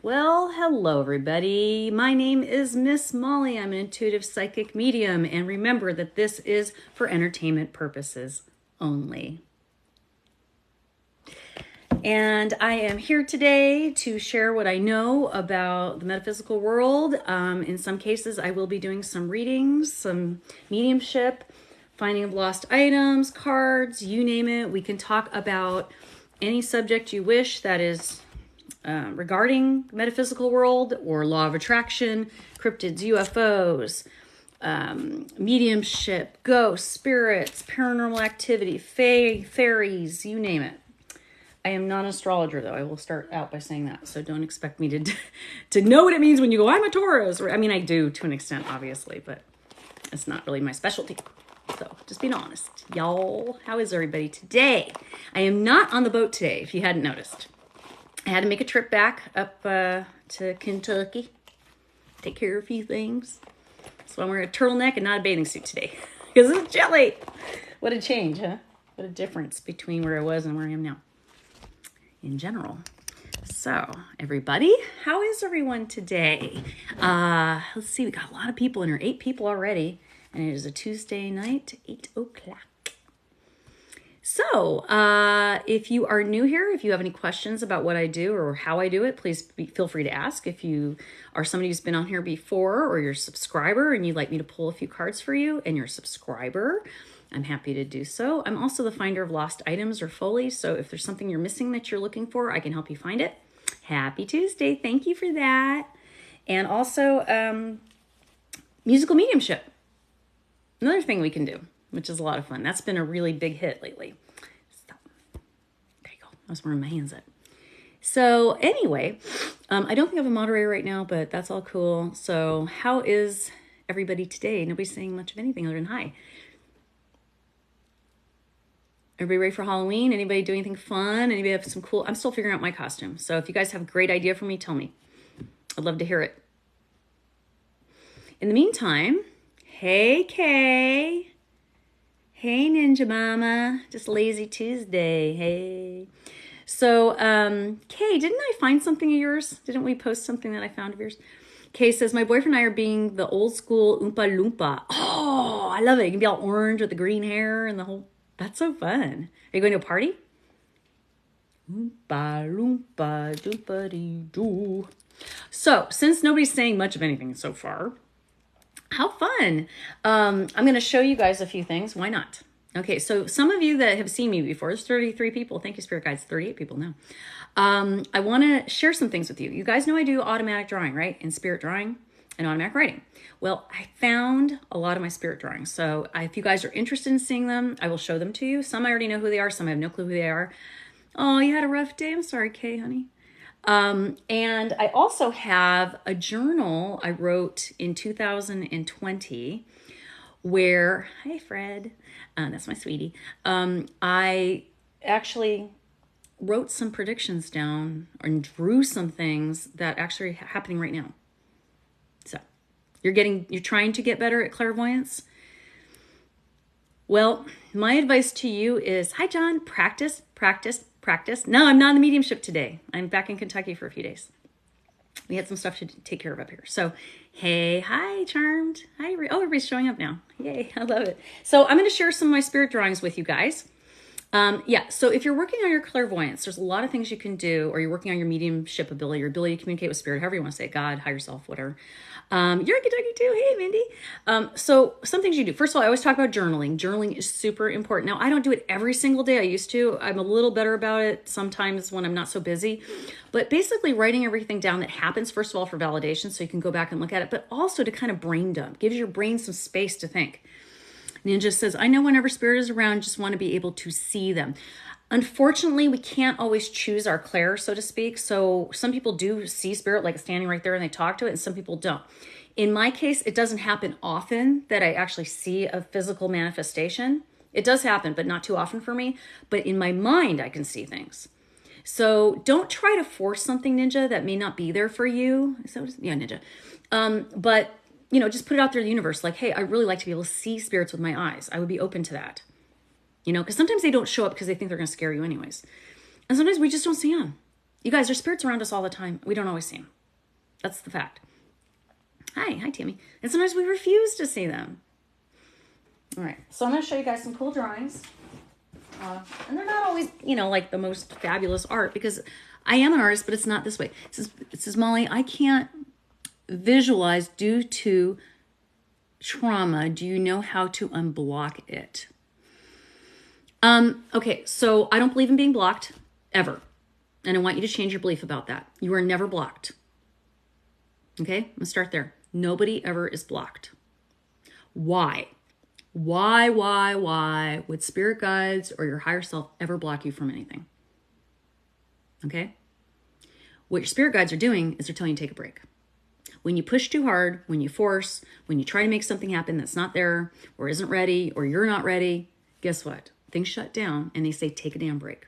Well, hello everybody. My name is Miss Molly. I'm an intuitive psychic medium, and remember that this is for entertainment purposes only. And I am here today to share what I know about the metaphysical world. In some cases, I will be doing some readings, some mediumship, finding of lost items, cards, you name it. We can talk about any subject you wish that is regarding metaphysical world or law of attraction, cryptids, UFOs, mediumship, ghosts, spirits, paranormal activity, fairies, you name it. I am not an astrologer, though. I will start out by saying that. So don't expect me to know what it means when you go, I'm a Taurus. I mean, I do to an extent, obviously, but it's not really my specialty. So just being honest. Y'all, how is everybody today? I am not on the boat today, if you hadn't noticed. I had to make a trip back up to Kentucky, take care of a few things. So I'm wearing a turtleneck and not a bathing suit today because it's chilly. What a change, huh? What a difference between where I was and where I am now in general. So everybody, how is everyone today? Let's see, we got a lot of people in here, 8 people already, and it is a Tuesday night, 8 o'clock. So, if you are new here, if you have any questions about what I do or how I do it, please feel free to ask. If you are somebody who's been on here before or you're a subscriber and you'd like me to pull a few cards for you and you're a subscriber, I'm happy to do so. I'm also the finder of lost items or FOLI, so if there's something you're missing that you're looking for, I can help you find it. Happy Tuesday. Thank you for that. And also, musical mediumship. Another thing we can do, which is a lot of fun. That's been a really big hit lately. Stop. There you go. I was wearing my hands up. So anyway, I don't think I have a moderator right now, but that's all cool. So how is everybody today? Nobody's saying much of anything other than hi. Everybody ready for Halloween? Anybody do anything fun? Anybody have some cool? I'm still figuring out my costume. So if you guys have a great idea for me, tell me. I'd love to hear it. In the meantime, hey, Kay. Hey, Ninja Mama. Just lazy Tuesday. Hey. So, Kay, didn't I find something of yours? Didn't we post something that I found of yours? Kay says, my boyfriend and I are being the old school Oompa Loompa. Oh, I love it. You can be all orange with the green hair and the whole... That's so fun. Are you going to a party? Oompa Loompa Doompa-dee-doo. So, since nobody's saying much of anything so far, how fun. I'm going to show you guys a few things. Why not? Okay, so some of you that have seen me before, there's 33 people. Thank you, Spirit Guides. 38 people now. I want to share some things with you. You guys know I do automatic drawing, right? And spirit drawing and automatic writing. Well, I found a lot of my spirit drawings. So if you guys are interested in seeing them, I will show them to you. Some I already know who they are. Some I have no clue who they are. Oh, you had a rough day. I'm sorry, Kay, honey. And I also have a journal I wrote in 2020 where, hi Fred, that's my sweetie. I actually wrote some predictions down and drew some things that actually are happening right now. So you're trying to get better at clairvoyance. Well, my advice to you is, hi John, practice. No, I'm not in the mediumship today. I'm back in Kentucky for a few days. We had some stuff to take care of up here. So, hey, hi, Charmed. Hi, oh, everybody's showing up now. Yay, I love it. So I'm going to share some of my spirit drawings with you guys. So if you're working on your clairvoyance, there's a lot of things you can do, or you're working on your mediumship ability, your ability to communicate with spirit, however you want to say it, God, higher self, whatever. You're in Kentucky too. Hey, Mindy. So some things you do. First of all, I always talk about journaling. Journaling is super important. Now, I don't do it every single day. I used to. I'm a little better about it sometimes when I'm not so busy. But basically writing everything down that happens, first of all, for validation, so you can go back and look at it, but also to kind of brain dump. Gives your brain some space to think. Ninja says, I know whenever spirit is around, just want to be able to see them. Unfortunately, we can't always choose our clair, so to speak. So some people do see spirit like standing right there and they talk to it, and some people don't. In my case, it doesn't happen often that I actually see a physical manifestation. It does happen, but not too often for me. But in my mind, I can see things. So don't try to force something, Ninja, that may not be there for you. Yeah, Ninja. But just put it out there in the universe. Like, hey, I really like to be able to see spirits with my eyes. I would be open to that. Because sometimes they don't show up because they think they're going to scare you anyways. And sometimes we just don't see them. You guys, there's spirits around us all the time. We don't always see them. That's the fact. Hi, Tammy. And sometimes we refuse to see them. All right, so I'm going to show you guys some cool drawings. And they're not always, like the most fabulous art, because I am an artist, but it's not this way. It says, Molly, I can't visualize due to trauma. Do you know how to unblock it? Okay, so I don't believe in being blocked, ever. And I want you to change your belief about that. You are never blocked. Okay, I'm gonna start there. Nobody ever is blocked. Why? Why would spirit guides or your higher self ever block you from anything? Okay? What your spirit guides are doing is they're telling you to take a break. When you push too hard, when you force, when you try to make something happen that's not there or isn't ready or you're not ready, guess what? Things shut down and they say, take a damn break.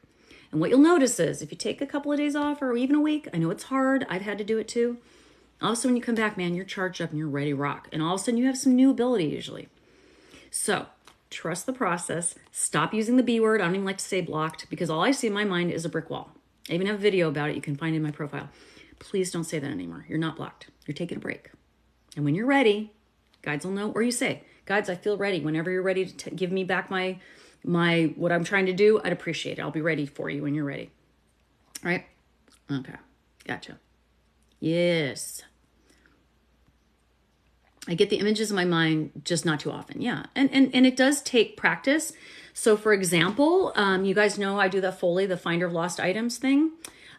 And what you'll notice is if you take a couple of days off or even a week, I know it's hard. I've had to do it too. All of a sudden when you come back, man, you're charged up and you're ready to rock. And all of a sudden you have some new ability usually. So trust the process. Stop using the B word. I don't even like to say blocked because all I see in my mind is a brick wall. I even have a video about it. You can find it in my profile. Please don't say that anymore. You're not blocked. You're taking a break. And when you're ready, guides will know, or you say, guides, I feel ready. Whenever you're ready to give me back my what I'm trying to do, I'd appreciate it. I'll be ready for you when you're ready. All right? Okay. Gotcha. Yes. I get the images in my mind, just not too often. Yeah. And it does take practice. So for example, you guys know I do the FOLI, the Finder of Lost Items thing.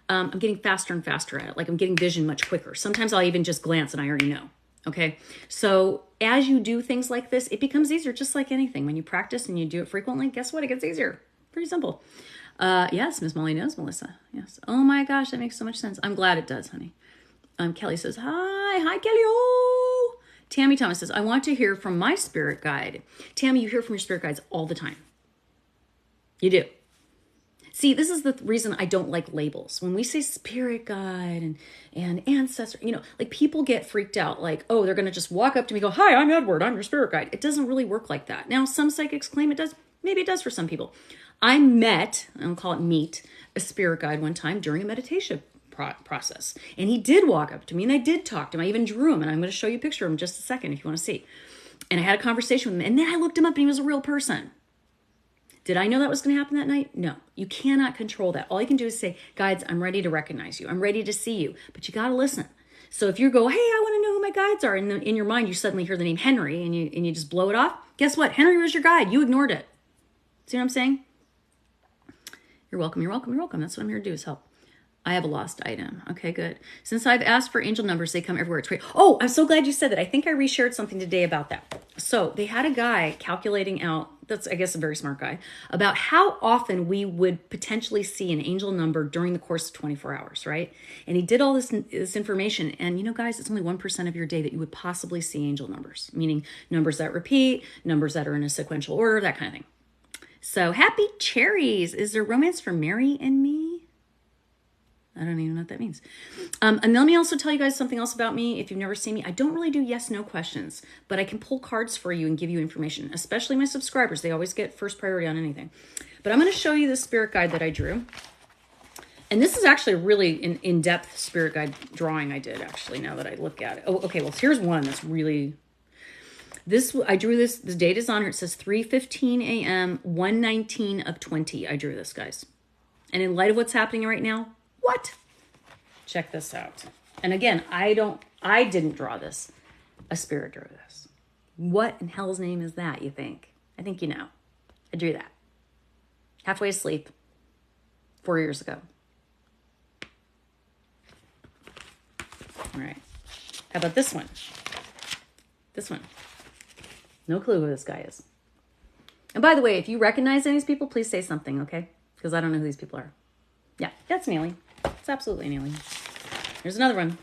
I'm getting faster and faster at it. Like I'm getting vision much quicker. Sometimes I'll even just glance and I already know. Okay. So as you do things like this, it becomes easier, just like anything. When you practice and you do it frequently, guess what? It gets easier. Pretty simple. Yes, Miss Molly knows, Melissa. Yes. Oh my gosh, that makes so much sense. I'm glad it does, honey. Kelly says, hi, Kelly. Oh, Tammy Thomas says, I want to hear from my spirit guide. Tammy, you hear from your spirit guides all the time. You do. See, this is the reason I don't like labels. When we say spirit guide and ancestor, like people get freaked out. Like, oh, they're going to just walk up to me and go, hi, I'm Edward. I'm your spirit guide. It doesn't really work like that. Now, some psychics claim it does. Maybe it does for some people. I don't call it meet, a spirit guide one time during a meditation process. And he did walk up to me and I did talk to him. I even drew him and I'm going to show you a picture of him in just a second if you want to see. And I had a conversation with him and then I looked him up and he was a real person. Did I know that was going to happen that night? No. You cannot control that. All you can do is say, guides, I'm ready to recognize you. I'm ready to see you. But you got to listen. So if you go, hey, I want to know who my guides are, and in your mind you suddenly hear the name Henry and you just blow it off, guess what? Henry was your guide. You ignored it. See what I'm saying? You're welcome. You're welcome. You're welcome. That's what I'm here to do is help. I have a lost item. Okay, good. Since I've asked for angel numbers, they come everywhere. It's great. Oh, I'm so glad you said that. I think I reshared something today about that. So they had a guy calculating out, that's, I guess, a very smart guy, about how often we would potentially see an angel number during the course of 24 hours, right? And he did all this information. And guys, it's only 1% of your day that you would possibly see angel numbers, meaning numbers that repeat, numbers that are in a sequential order, that kind of thing. So happy cherries. Is there romance for Mary and me? I don't even know what that means. And let me also tell you guys something else about me. If you've never seen me, I don't really do yes/no questions, but I can pull cards for you and give you information, especially my subscribers. They always get first priority on anything. But I'm going to show you the spirit guide that I drew. And this is actually a really in-depth spirit guide drawing I did, actually, now that I look at it. Oh, okay. Well, here's one that's really... I drew this. The date is on here. It says 3:15 a.m., 1/19 of 20. I drew this, guys. And in light of what's happening right now, what? Check this out. And again, I didn't draw this. A spirit drew this. What in hell's name is that, you think? I think you know. I drew that. Halfway asleep 4 years ago. All right. How about this one? This one. No clue who this guy is. And by the way, if you recognize any of these people, please say something, okay? Because I don't know who these people are. Yeah, that's an alien. It's absolutely an alien. Here's another one.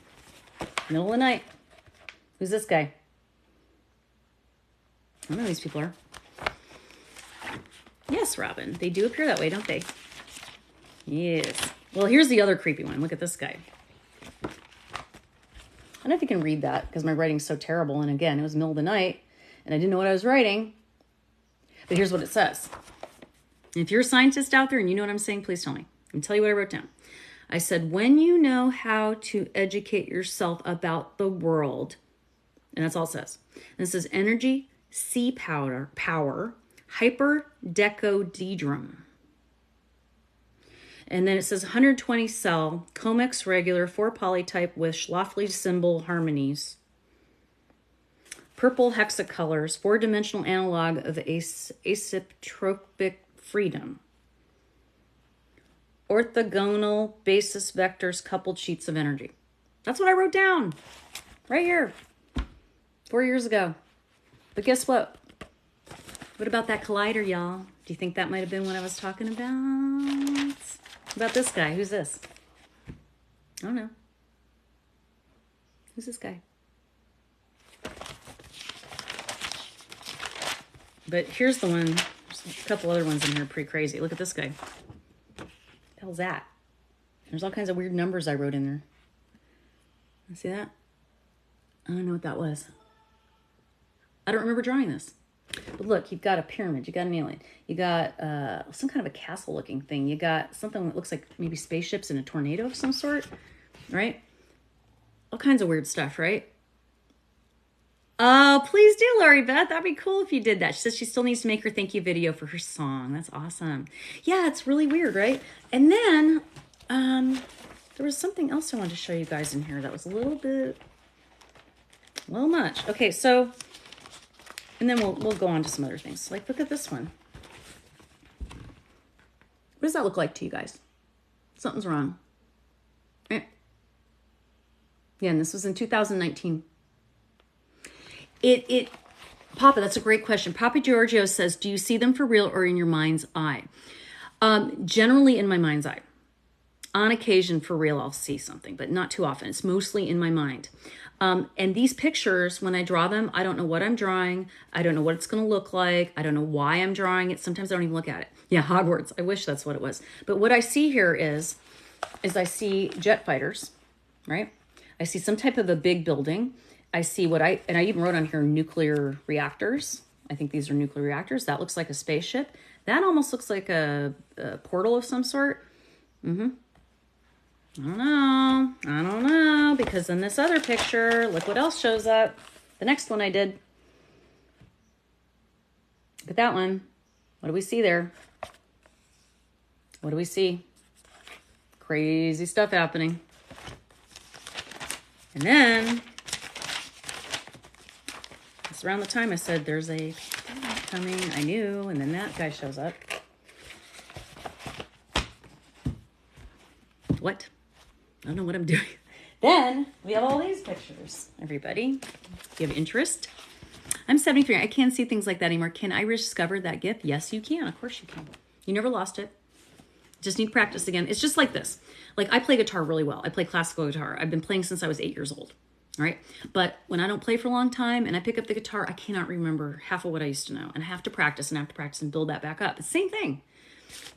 Middle of the night. Who's this guy? I don't know who these people are. Yes, Robin. They do appear that way, don't they? Yes. Well, here's the other creepy one. Look at this guy. I don't know if you can read that because my writing's so terrible. And again, it was middle of the night and I didn't know what I was writing. But here's what it says. And if you're a scientist out there and you know what I'm saying, please tell me. Let me tell you what I wrote down. I said, when you know how to educate yourself about the world, and that's all it says. And it says energy, sea power, hyperdecodedrum. And then it says 120 cell, Comex regular, 4 polytype with Schlafly symbol harmonies. Purple hexacolors, 4-dimensional analog of asymptotic freedom. Orthogonal basis vectors, coupled sheets of energy. That's what I wrote down right here 4 years ago. But guess what? What about that collider, y'all? Do you think that might have been what I was talking about? About this guy. Who's this? I don't know. Who's this guy? But here's the one. There's a couple other ones in here pretty crazy. Look at this guy. What the hell's that? There's all kinds of weird numbers I wrote in there. See that? I don't know what that was. I don't remember drawing this. But look, you've got a pyramid. You got an alien. You got some kind of a castle-looking thing. You got something that looks like maybe spaceships in a tornado of some sort, right? All kinds of weird stuff, right? Oh, please do, Lori Beth. That'd be cool if you did that. She says she still needs to make her thank you video for her song. That's awesome. Yeah, it's really weird, right? And then there was something else I wanted to show you guys in here that was a little much. Okay, so, and then we'll go on to some other things. Like, look at this one. What does that look like to you guys? Something's wrong. Right? Yeah, and this was in 2019. Papa, that's a great question. Papa Giorgio says, do you see them for real or in your mind's eye? Generally in my mind's eye. On occasion, for real, I'll see something, but not too often. It's mostly in my mind. And these pictures, when I draw them, I don't know what I'm drawing. I don't know what it's going to look like. I don't know why I'm drawing it. Sometimes I don't even look at it. Yeah, Hogwarts. I wish that's what it was. But what I see here is I see jet fighters, right? I see some type of a big building. I see and I even wrote on here nuclear reactors. I think these are nuclear reactors. That looks like a spaceship. That almost looks like a portal of some sort. I don't know, because in this other picture, look what else shows up. The next one I did. Look at that one. What do we see there? What do we see? Crazy stuff happening. And then, it's around the time I said there's a coming, I knew, and then that guy shows up. What? I don't know what I'm doing. Then we have all these pictures, everybody. If you have interest. I'm 73. I can't see things like that anymore. Can I rediscover that gift? Yes, you can. Of course you can. You never lost it. Just need practice again. It's just like this. Like, I play guitar really well. I play classical guitar. I've been playing since I was 8 years old. All right. But when I don't play for a long time and I pick up the guitar, I cannot remember half of what I used to know. And I have to practice and build that back up. It's the same thing.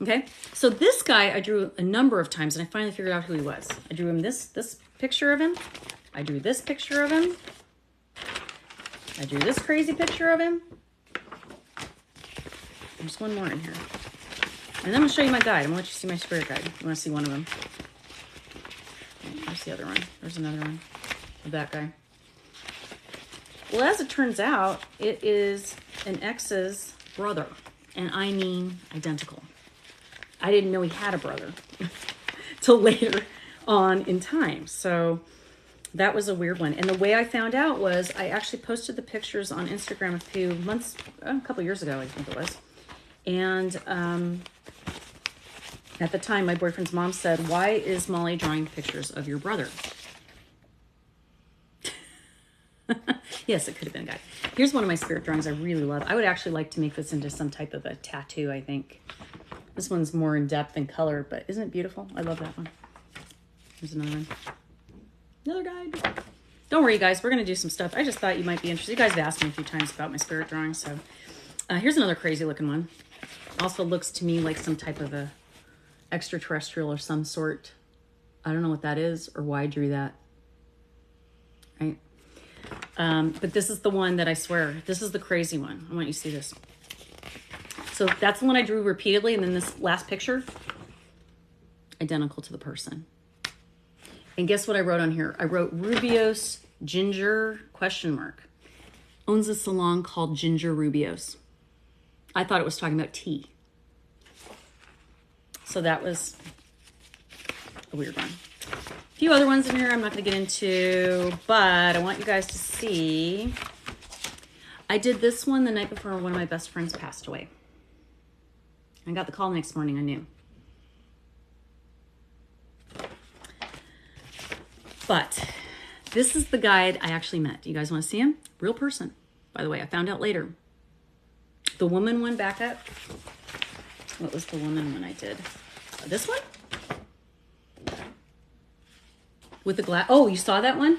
Okay. So this guy I drew a number of times and I finally figured out who he was. I drew him this picture of him. I drew this picture of him. I drew this crazy picture of him. There's one more in here. And then I'm going to show you my guide. I'm going to let you see my spirit guide. You want to see one of them? There's the other one. There's another one of that guy. Well, as it turns out, it is an ex's brother. And I mean identical. I didn't know he had a brother till later on in time. So that was a weird one. And the way I found out was I actually posted the pictures on Instagram a couple years ago, I think it was. And at the time, my boyfriend's mom said, "Why is Molly drawing pictures of your brother?" Yes, it could have been a guy. Here's one of my spirit drawings I really love. I would actually like to make this into some type of a tattoo, I think. This one's more in depth and color, but isn't it beautiful? I love that one. Here's another one. Another guide. Don't worry, guys. We're going to do some stuff. I just thought you might be interested. You guys have asked me a few times about my spirit drawings, so here's another crazy looking one. Also looks to me like some type of a extraterrestrial or some sort. I don't know what that is or why I drew that. Right? But this is the one that I swear, this is the crazy one. I want you to see this. So that's the one I drew repeatedly. And then this last picture, identical to the person. And guess what I wrote on here? I wrote Rubios Ginger ? Owns a salon called Ginger Rubios. I thought it was talking about tea. So that was a weird one. A few other ones in here I'm not going to get into, but I want you guys to see. I did this one the night before one of my best friends passed away. I got the call next morning, I knew. But this is the guide I actually met. You guys want to see him? Real person, by the way. I found out later. The woman one back up. What was the woman one I did? This one? With the glass. Oh, you saw that one?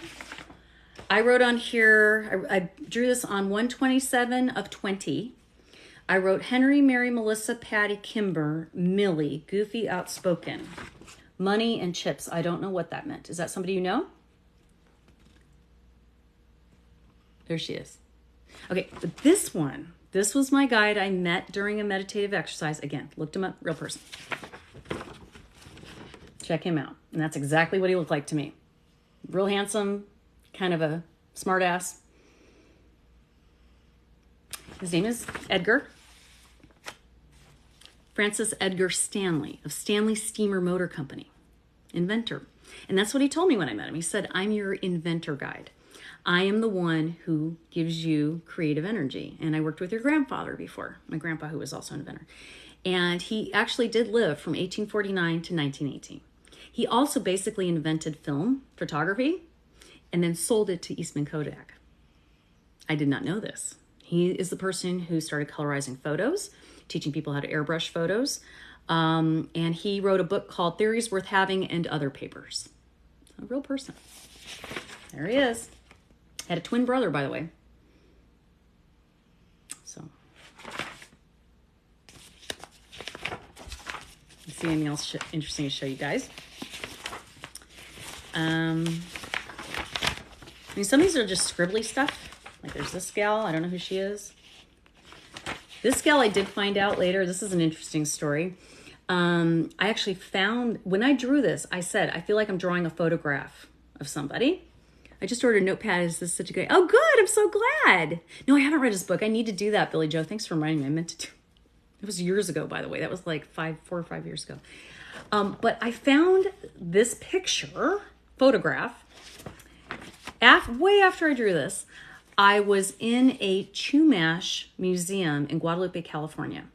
I wrote on here, I drew this on 127 of 20. I wrote Henry, Mary, Melissa, Patty, Kimber, Millie, goofy, outspoken. Money and chips. I don't know what that meant. Is that somebody you know? There she is. Okay, but this one, this was my guide I met during a meditative exercise. Again, looked him up, real person. Check him out. And that's exactly what he looked like to me. Real handsome, kind of a smart ass. His name is Edgar. Francis Edgar Stanley of Stanley Steamer Motor Company, inventor. And that's what he told me when I met him. He said, I'm your inventor guide. I am the one who gives you creative energy. And I worked with your grandfather before, my grandpa, who was also an inventor. And he actually did live from 1849 to 1918. He also basically invented film photography and then sold it to Eastman Kodak. I did not know this. He is the person who started colorizing photos, teaching people how to airbrush photos. And he wrote a book called Theories Worth Having and Other Papers. A real person. There he is. Had a twin brother, by the way. So. Let's see anything else interesting to show you guys. I mean, some of these are just scribbly stuff. Like there's this gal. I don't know who she is. This gal I did find out later. This is an interesting story. I actually found, when I drew this, I said, I feel like I'm drawing a photograph of somebody. I just ordered a notepad. Is this such a great? Oh, good. I'm so glad. No, I haven't read his book. I need to do that, Billy Joe. Thanks for reminding me. I meant to do. It was years ago, by the way. That was like 4 or 5 years ago. But I found this photograph, way after I drew this. I was in a Chumash museum in Guadalupe, California.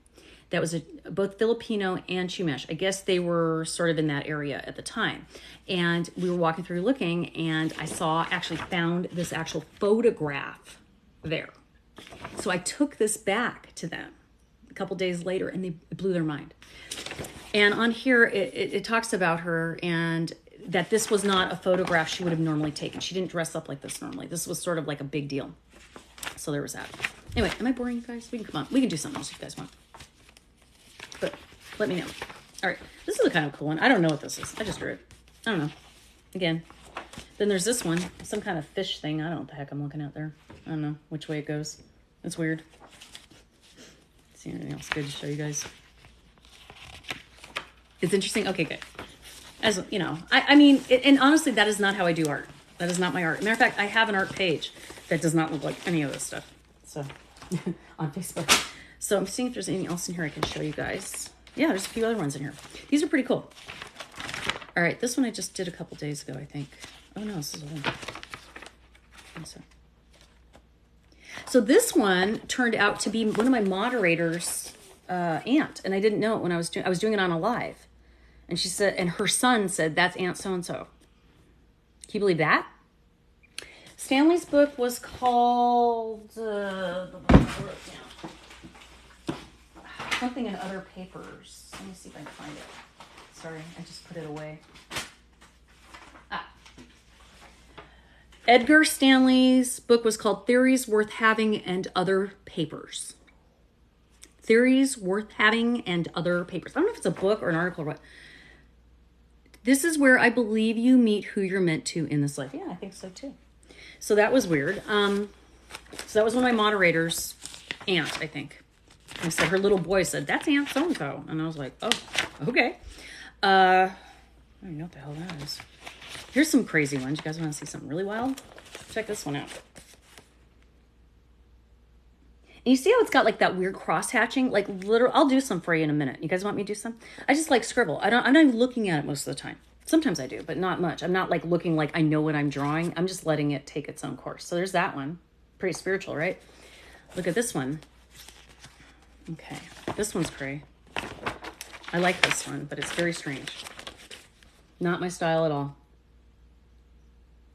That was both Filipino and Chumash. I guess they were sort of in that area at the time. And we were walking through looking, and I found this actual photograph there. So I took this back to them a couple days later, and they blew their mind. And on here, it talks about her and that this was not a photograph she would have normally taken. She didn't dress up like this normally. This was sort of like a big deal. So there was that. Anyway, am I boring you guys? We can come on. We can do something else if you guys want. But let me know. All right. This is a kind of cool one. I don't know what this is. I just drew it. I don't know. Again. Then there's this one. Some kind of fish thing. I don't know what the heck I'm looking at there. I don't know which way it goes. It's weird. See anything else good to show you guys? It's interesting. Okay, good. As you know, I mean, and honestly, that is not how I do art. That is not my art. Matter of fact, I have an art page that does not look like any of this stuff. So, on Facebook. So I'm seeing if there's anything else in here I can show you guys. Yeah, there's a few other ones in here. These are pretty cool. All right, this one I just did a couple days ago, I think. Oh no, this is old. So this one turned out to be one of my moderators' aunt, and I didn't know it when I was doing it on a live. And she said, and her son said, that's Aunt so-and-so. Can you believe that? Stanley's book was called, something in Other Papers. Let me see if I can find it. Sorry, I just put it away. Edgar Stanley's book was called Theories Worth Having and Other Papers. Theories Worth Having and Other Papers. I don't know if it's a book or an article or what. This is where I believe you meet who you're meant to in this life. Yeah, I think so too. So that was weird. So that was one of my moderators' aunt, I think. I said, her little boy said, that's Aunt so-and-so. And I was like, oh, okay. I don't know what the hell that is. Here's some crazy ones. You guys want to see something really wild? Check this one out. And you see how it's got like that weird cross hatching? Like literal, I'll do some for you in a minute. You guys want me to do some? I just like scribble. I'm not even looking at it most of the time. Sometimes I do, but not much. I'm not like looking like I know what I'm drawing. I'm just letting it take its own course. So there's that one. Pretty spiritual, right? Look at this one. Okay, this one's cray. I like this one, but it's very strange. Not my style at all.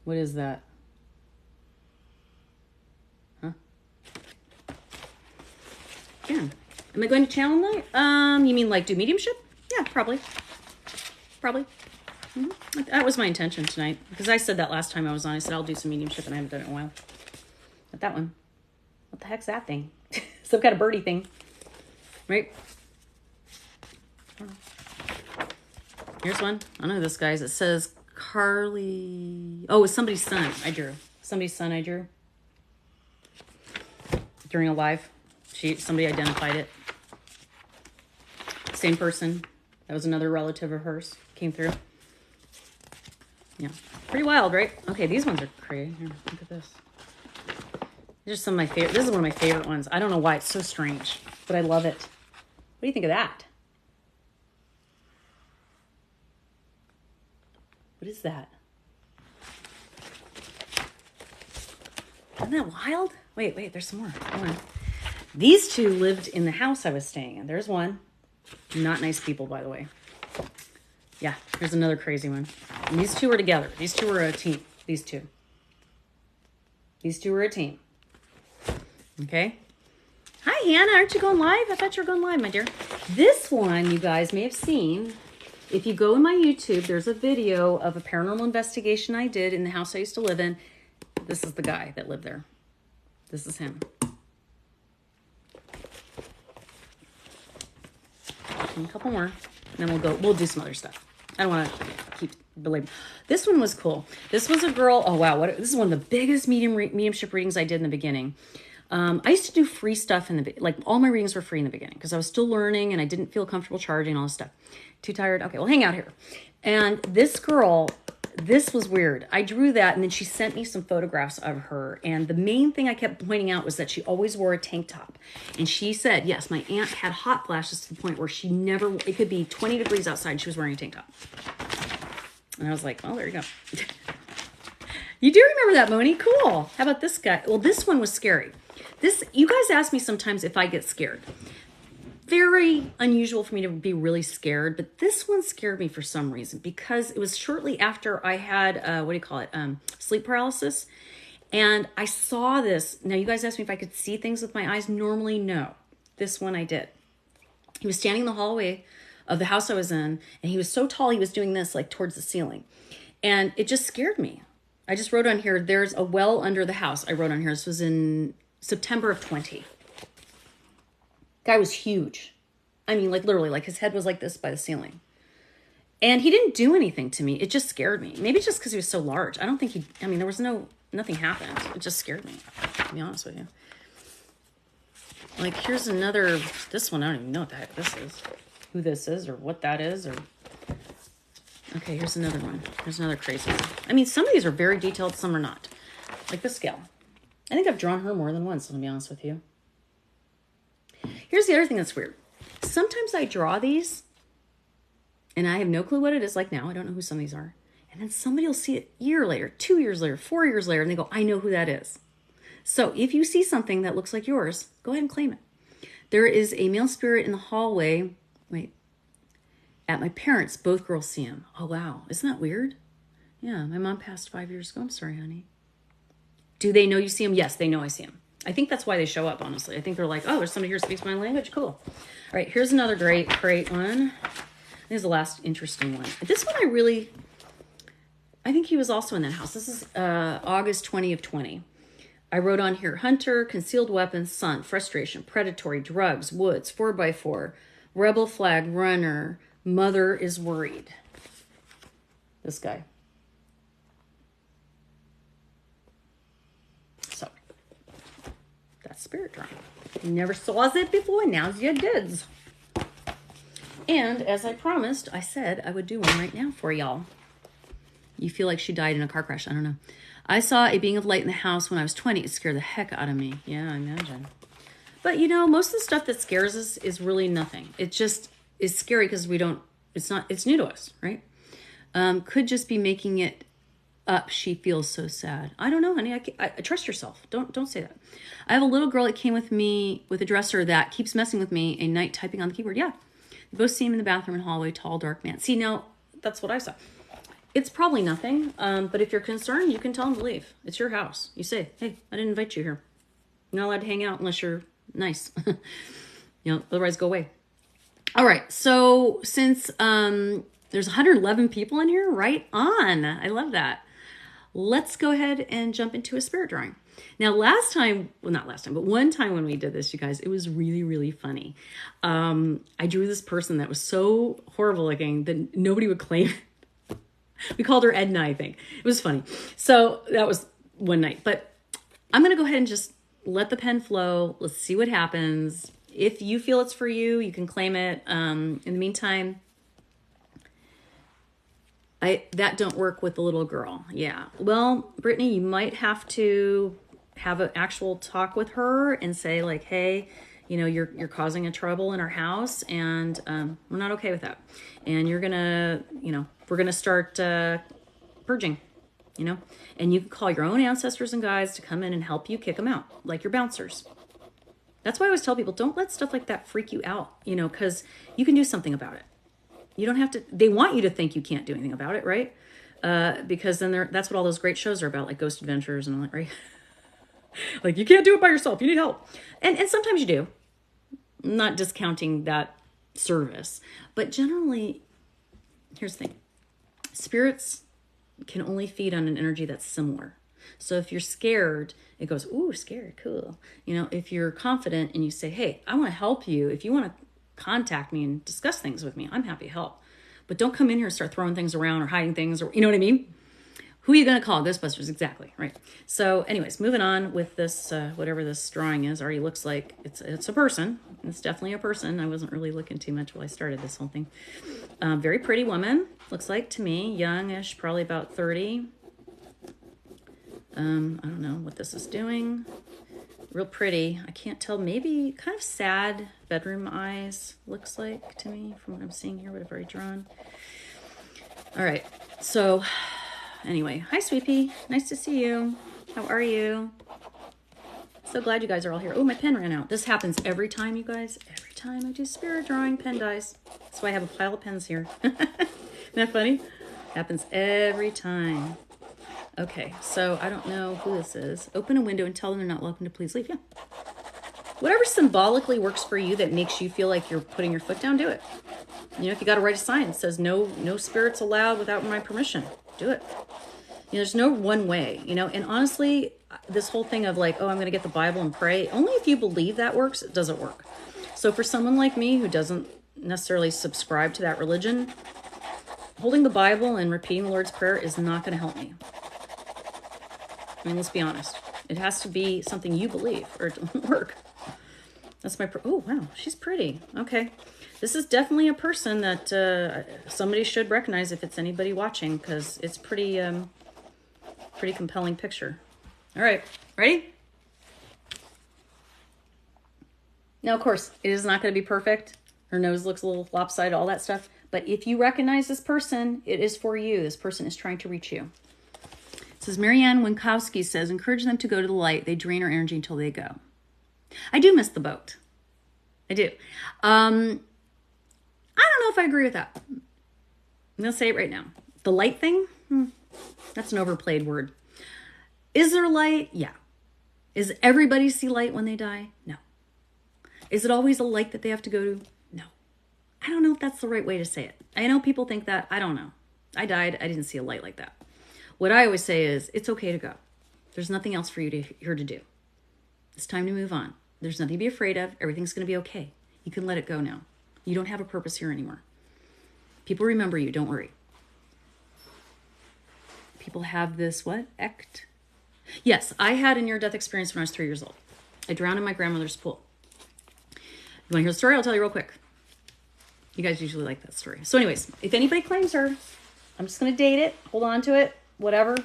What is that? Huh? Again, am I going to channel night? You mean like do mediumship? Yeah, probably. Probably. Mm-hmm. That was my intention tonight. Because I said that last time I was on. I said I'll do some mediumship and I haven't done it in a while. But that one. What the heck's that thing? Some kind of birdie thing. Right? Here's one. I don't know who this guy's. It says Carly. Oh, it's somebody's son I drew. Somebody's son I drew. During a live. Somebody identified it. Same person. That was another relative of hers. Came through. Yeah. Pretty wild, right? Okay, these ones are crazy. Here, look at this. These are some of my favorite. This is one of my favorite ones. I don't know why it's so strange, but I love it. What do you think of that? What is that? Isn't that wild? Wait, there's some more. Hold on. These two lived in the house I was staying in. There's one. Not nice people, by the way. Yeah, here's another crazy one. And these two were together. These two were a team. These two. These two were a team. Okay. Hi, Hannah. Aren't you going live? I thought you were going live, my dear. This one you guys may have seen. If you go in my YouTube, there's a video of a paranormal investigation I did in the house I used to live in. This is the guy that lived there. This is him. And a couple more. And then we'll do some other stuff. I don't want to keep belaboring. This one was cool. This was a girl. Oh, wow. This is one of the biggest mediumship readings I did in the beginning. I used to do free stuff like all my readings were free in the beginning because I was still learning and I didn't feel comfortable charging all this stuff. Too tired? Okay, well, hang out here. And this girl, this was weird. I drew that and then she sent me some photographs of her. And the main thing I kept pointing out was that she always wore a tank top. And she said, yes, my aunt had hot flashes to the point where it could be 20 degrees outside and she was wearing a tank top. And I was like, well, there you go. You do remember that, Moni? Cool. How about this guy? Well, this one was scary. You guys ask me sometimes if I get scared. Very unusual for me to be really scared, but this one scared me for some reason because it was shortly after I had, sleep paralysis. And I saw this. Now, you guys asked me if I could see things with my eyes. Normally, no. This one I did. He was standing in the hallway of the house I was in, and he was so tall, he was doing this like towards the ceiling. And it just scared me. I just wrote on here, there's a well under the house. I wrote on here, this was in September of 20. Guy was huge. I mean, like literally, like his head was like this by the ceiling. And he didn't do anything to me. It just scared me. Maybe just because he was so large. I don't think there was nothing happened. It just scared me, to be honest with you. Like, here's another, this one, I don't even know what the heck this is. Who this is or what that is or... Okay, here's another one. Here's another crazy one. I mean, some of these are very detailed, some are not. Like this gal. I think I've drawn her more than once, to be honest with you. Here's the other thing that's weird. Sometimes I draw these, and I have no clue what it is like now. I don't know who some of these are. And then somebody will see it a year later, 2 years later, 4 years later, and they go, I know who that is. So if you see something that looks like yours, go ahead and claim it. There is a male spirit in the hallway. Wait. At my parents', both girls see him. Oh, wow. Isn't that weird? Yeah, my mom passed 5 years ago. I'm sorry, honey. Do they know you see him? Yes, they know I see him. I think that's why they show up, honestly. I think they're like, oh, there's somebody here who speaks my language. Cool. All right, here's another great one. This is the last interesting one. This one I think he was also in that house. This is August 20 of 20. I wrote on here, hunter, concealed weapons, son, frustration, predatory, drugs, woods, 4x4, rebel flag, runner, mother is worried. This guy. So, that's spirit drawing. You never saw it before, now you did. And as I promised, I said I would do one right now for y'all. You feel like she died in a car crash. I don't know. I saw a being of light in the house when I was 20. It scared the heck out of me. Yeah, I imagine. But you know, most of the stuff that scares us is really nothing. It just is scary because it's new to us, right? Could just be making it up. She feels so sad. I don't know, honey. I trust yourself. Don't say that. I have a little girl that came with me with a dresser that keeps messing with me at night, typing on the keyboard. Yeah. You both see him in the bathroom and hallway, tall, dark man. See, now that's what I saw. It's probably nothing. But if you're concerned, you can tell him to leave. It's your house. You say, hey, I didn't invite you here. You're not allowed to hang out unless you're nice. Otherwise go away. All right. So since there's 111 people in here, right on. I love that. Let's go ahead and jump into a spirit drawing. Now, not last time, but one time when we did this, you guys, it was really, really funny. I drew this person that was so horrible looking that nobody would claim it. We called her Edna, I think. It was funny. So that was one night. But I'm going to go ahead and just let the pen flow. Let's see what happens. If you feel it's for you, you can claim it. In the meantime, that don't work with the little girl. Yeah. Well, Brittany, you might have to have an actual talk with her and say like, hey, you're causing a trouble in our house and we're not okay with that. And you're gonna, we're gonna start purging, and you can call your own ancestors and guides to come in and help you kick them out, like your bouncers. That's why I always tell people, don't let stuff like that freak you out, because you can do something about it. You don't have to, they want you to think you can't do anything about it, right? Because then that's what all those great shows are about, like Ghost Adventures and all that, right? Like, you can't do it by yourself. You need help. And sometimes you do. I'm not discounting that service. But generally, here's the thing. Spirits can only feed on an energy that's similar. So if you're scared, it goes, ooh, scared, cool. If you're confident and you say, hey, I want to help you. If you want to contact me and discuss things with me, I'm happy to help. But don't come in here and start throwing things around or hiding things, or you know what I mean? Who are you going to call? Ghostbusters, exactly, right? So anyways, moving on with this, whatever this drawing is, already looks like it's a person. It's definitely a person. I wasn't really looking too much while I started this whole thing. Very pretty woman, looks like to me, youngish, probably about 30. I don't know what this is doing. Real pretty. I can't tell. Maybe kind of sad bedroom eyes, looks like to me from what I'm seeing here, what I've already drawn. All right. So anyway, hi, Sweepy. Nice to see you. How are you? So glad you guys are all here. Oh, my pen ran out. This happens every time, you guys. Every time I do spirit drawing, pen dies. That's why I have a pile of pens here. Isn't that funny? Happens every time. Okay, so I don't know who this is. Open a window and tell them they're not welcome to please leave. Yeah. Whatever symbolically works for you that makes you feel like you're putting your foot down, do it. If you got to write a sign that says no spirits allowed without my permission, do it. There's no one way, and honestly, this whole thing of like, oh, I'm going to get the Bible and pray, only if you believe that works, it doesn't work. So for someone like me who doesn't necessarily subscribe to that religion, holding the Bible and repeating the Lord's Prayer is not going to help me. I mean, let's be honest. It has to be something you believe or it doesn't work. That's my, oh, wow, she's pretty. Okay. This is definitely a person that somebody should recognize if it's anybody watching, because it's pretty compelling picture. All right, ready? Now, of course, it is not going to be perfect. Her nose looks a little lopsided, all that stuff. But if you recognize this person, it is for you. This person is trying to reach you. It says, Marianne Winkowski says, encourage them to go to the light. They drain our energy until they go. I do miss the boat. I do. I don't know if I agree with that. I'm going to say it right now. The light thing? That's an overplayed word. Is there light? Yeah. Is everybody see light when they die? No. Is it always a light that they have to go to? No. I don't know if that's the right way to say it. I know people think that. I don't know. I died. I didn't see a light like that. What I always say is, it's okay to go. There's nothing else for you here to do. It's time to move on. There's nothing to be afraid of. Everything's going to be okay. You can let it go now. You don't have a purpose here anymore. People remember you. Don't worry. People have this, what? Ect? Yes, I had a near-death experience when I was 3 years old. I drowned in my grandmother's pool. You want to hear the story? I'll tell you real quick. You guys usually like that story. So anyways, if anybody claims her, I'm just going to date it, hold on to it, whatever.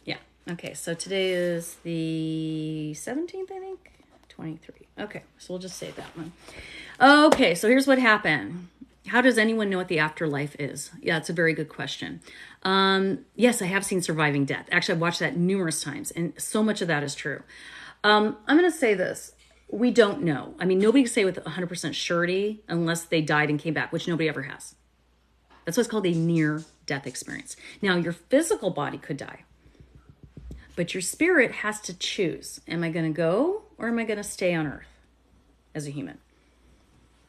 Yeah. Okay. So today is the 17th, I think. 23. Okay. So we'll just save that one. Okay. So here's what happened. How does anyone know what the afterlife is? Yeah, it's a very good question. Yes, I have seen Surviving Death. Actually, I've watched that numerous times, and so much of that is true. I'm going to say this. We don't know. I mean, nobody can say with 100% surety unless they died and came back, which nobody ever has. That's what's called a near-death experience. Now, your physical body could die, but your spirit has to choose. Am I going to go or am I going to stay on earth as a human?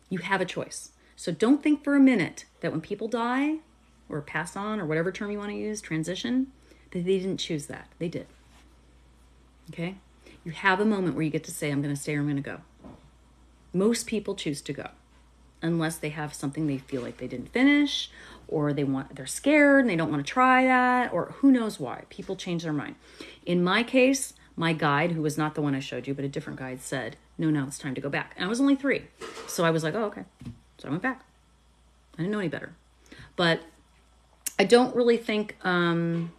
You have a choice. So don't think for a minute that when people die or pass on or whatever term you want to use, transition, that they didn't choose that. They did. Okay? You have a moment where you get to say, I'm going to stay or I'm going to go. Most people choose to go unless they have something they feel like they didn't finish or they're scared and they don't want to try that or who knows why. People change their mind. In my case, my guide, who was not the one I showed you, but a different guide, said, no, it's time to go back. And I was only 3. So I was like, oh, okay. So I went back. I didn't know any better. But I don't really think, I don't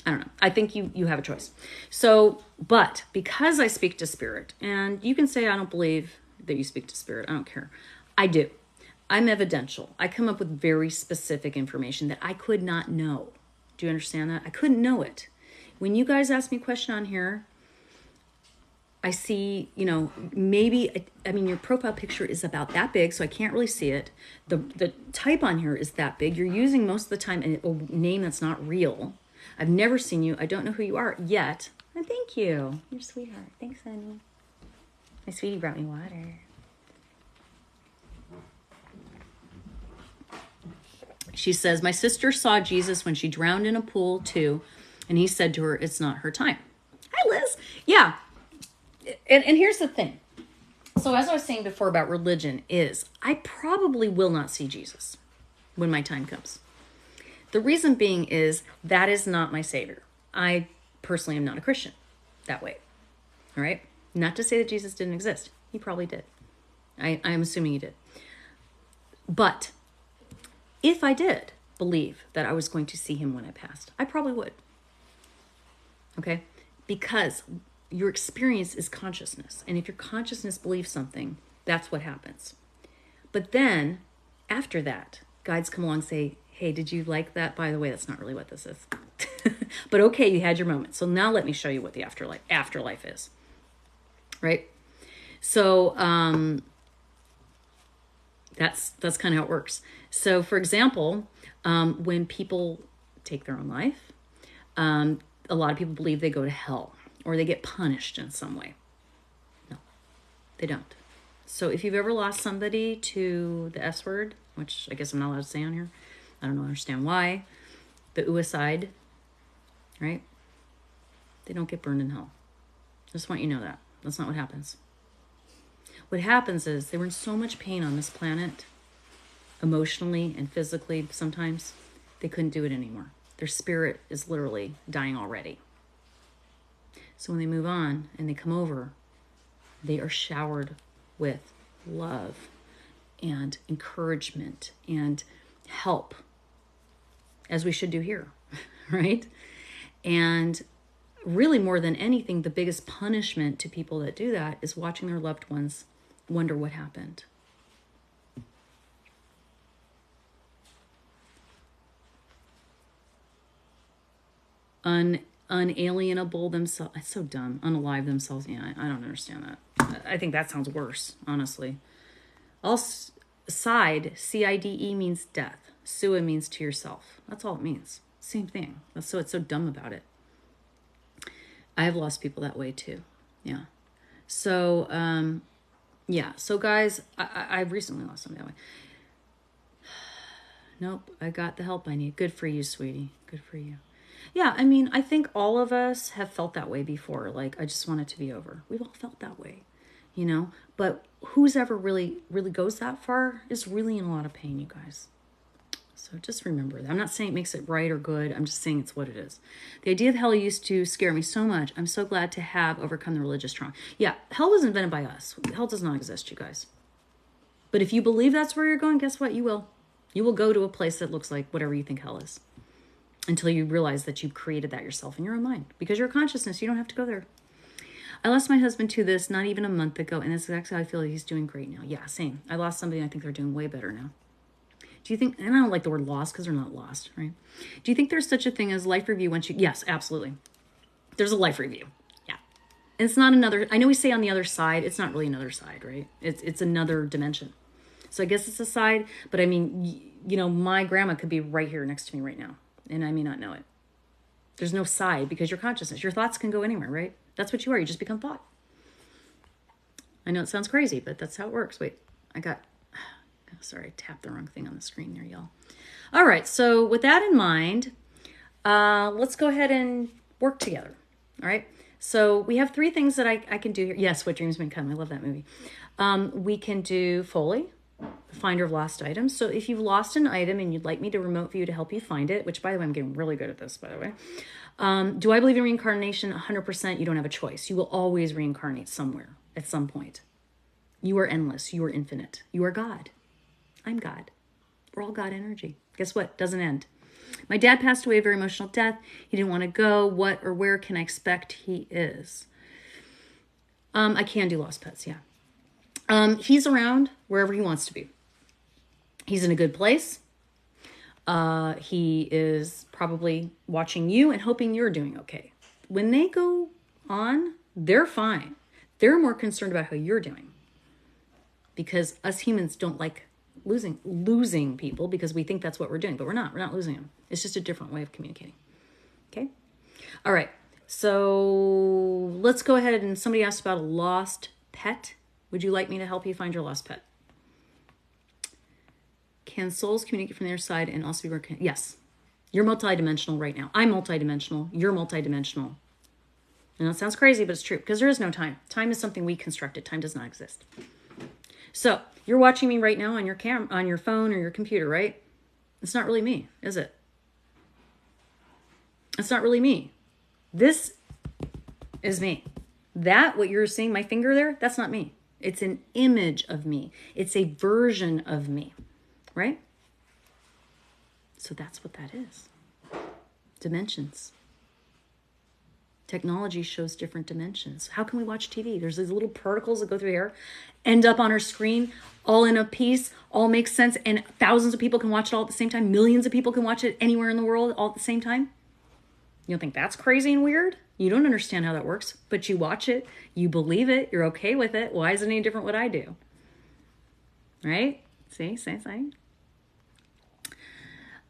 know. I think you have a choice. So, but because I speak to spirit, and you can say I don't believe that you speak to spirit. I don't care. I do. I'm evidential. I come up with very specific information that I could not know. Do you understand that? I couldn't know it. When you guys ask me a question on here, I see, maybe, your profile picture is about that big, so I can't really see it. The type on here is that big. You're using most of the time a name that's not real. I've never seen you. I don't know who you are yet. And thank you. You're a sweetheart. Thanks, honey. My sweetie brought me water. She says, my sister saw Jesus when she drowned in a pool too, and he said to her, it's not her time. Hi, Liz. Yeah. And here's the thing. So as I was saying before about religion is I probably will not see Jesus when my time comes. The reason being is that is not my savior. I personally am not a Christian that way. All right. Not to say that Jesus didn't exist. He probably did. I'm assuming he did. But if I did believe that I was going to see him when I passed, I probably would. Okay. Because your experience is consciousness. And if your consciousness believes something, that's what happens. But then after that, guides come along and say, hey, did you like that? By the way, that's not really what this is. But okay, you had your moment. So now let me show you what the afterlife is. Right? So that's kind of how it works. So for example, when people take their own life, a lot of people believe they go to hell or they get punished in some way. No, they don't. So if you've ever lost somebody to the S word, which I guess I'm not allowed to say on here, I don't understand why, the uicide, right? They don't get burned in hell. Just want you to know that. That's not what happens. What happens is they were in so much pain on this planet, emotionally and physically sometimes, they couldn't do it anymore. Their spirit is literally dying already. So when they move on and they come over, they are showered with love and encouragement and help, as we should do here, right? And really more than anything, the biggest punishment to people that do that is watching their loved ones wonder what happened. Unalienable themselves. It's so dumb. Unalive themselves. Yeah, I don't understand that. I think that sounds worse, honestly. Side, C-I-D-E means death. Sua means to yourself. That's all it means. Same thing. It's so dumb about it. I have lost people that way too. Yeah. So, yeah. So guys, I've recently lost somebody that way. Nope. I got the help I need. Good for you, sweetie. Good for you. Yeah. I mean, I think all of us have felt that way before. Like, I just want it to be over. We've all felt that way, but who's ever really goes that far is really in a lot of pain, you guys. So just remember that. I'm not saying it makes it right or good. I'm just saying it's what it is. The idea of hell used to scare me so much. I'm so glad to have overcome the religious trauma. Yeah, hell was invented by us. Hell does not exist, you guys. But if you believe that's where you're going, guess what? You will. You will go to a place that looks like whatever you think hell is until you realize that you created that yourself in your own mind. Because you're a consciousness, you don't have to go there. I lost my husband to this not even a month ago, and that's exactly how I feel. He's doing great now. Yeah, same. I lost somebody, and I think they're doing way better now. Do you think, and I don't like the word lost because they're not lost, right? Do you think there's such a thing as life review once you, yes, absolutely. There's a life review. Yeah. And it's not another, I know we say on the other side, it's not really another side, right? It's another dimension. So I guess it's a side, but I mean, you know, my grandma could be right here next to me right now, and I may not know it. There's no side because your consciousness, your thoughts can go anywhere, right? That's what you are. You just become thought. I know it sounds crazy, but that's how it works. Wait, sorry, I tapped the wrong thing on the screen there, y'all. All right, so with that in mind, let's go ahead and work together. All right, so we have 3 things that I can do here. Yes, What Dreams May Come. I love that movie. We can do FOLI, Finder of Lost Items. So if you've lost an item and you'd like me to remote view to help you find it, which by the way, I'm getting really good at this, by the way. Do I believe in reincarnation? 100%. You don't have a choice. You will always reincarnate somewhere at some point. You are endless. You are infinite. You are God. I'm God. We're all God energy. Guess what? Doesn't end. My dad passed away a very emotional death. He didn't want to go. What or where can I expect he is? I can do lost pets, yeah. He's around wherever he wants to be. He's in a good place. He is probably watching you and hoping you're doing okay. When they go on, they're fine. They're more concerned about how you're doing. Because us humans don't like losing people because we think that's what we're doing, but we're not. We're not losing them. It's just a different way of communicating. Okay? All right. So let's go ahead, and somebody asked about a lost pet. Would you like me to help you find your lost pet? Can souls communicate from their side and also be working? Yes. You're multidimensional right now. I'm multidimensional. You're multidimensional. And that sounds crazy, but it's true because there is no time. Time is something we constructed. Time does not exist. So you're watching me right now on your on your phone or your computer, right? It's not really me, is it? It's not really me. This is me. That, what you're seeing, my finger there, that's not me. It's an image of me. It's a version of me, right? So that's what that is. Dimensions. Technology shows different dimensions. How can we watch TV? There's these little particles that go through here, end up on our screen, all in a piece, all makes sense, and thousands of people can watch it all at the same time. Millions of people can watch it anywhere in the world all at the same time. You don't think that's crazy and weird? You don't understand how that works, but you watch it, you believe it, you're okay with it. Why is it any different what I do? Right? See?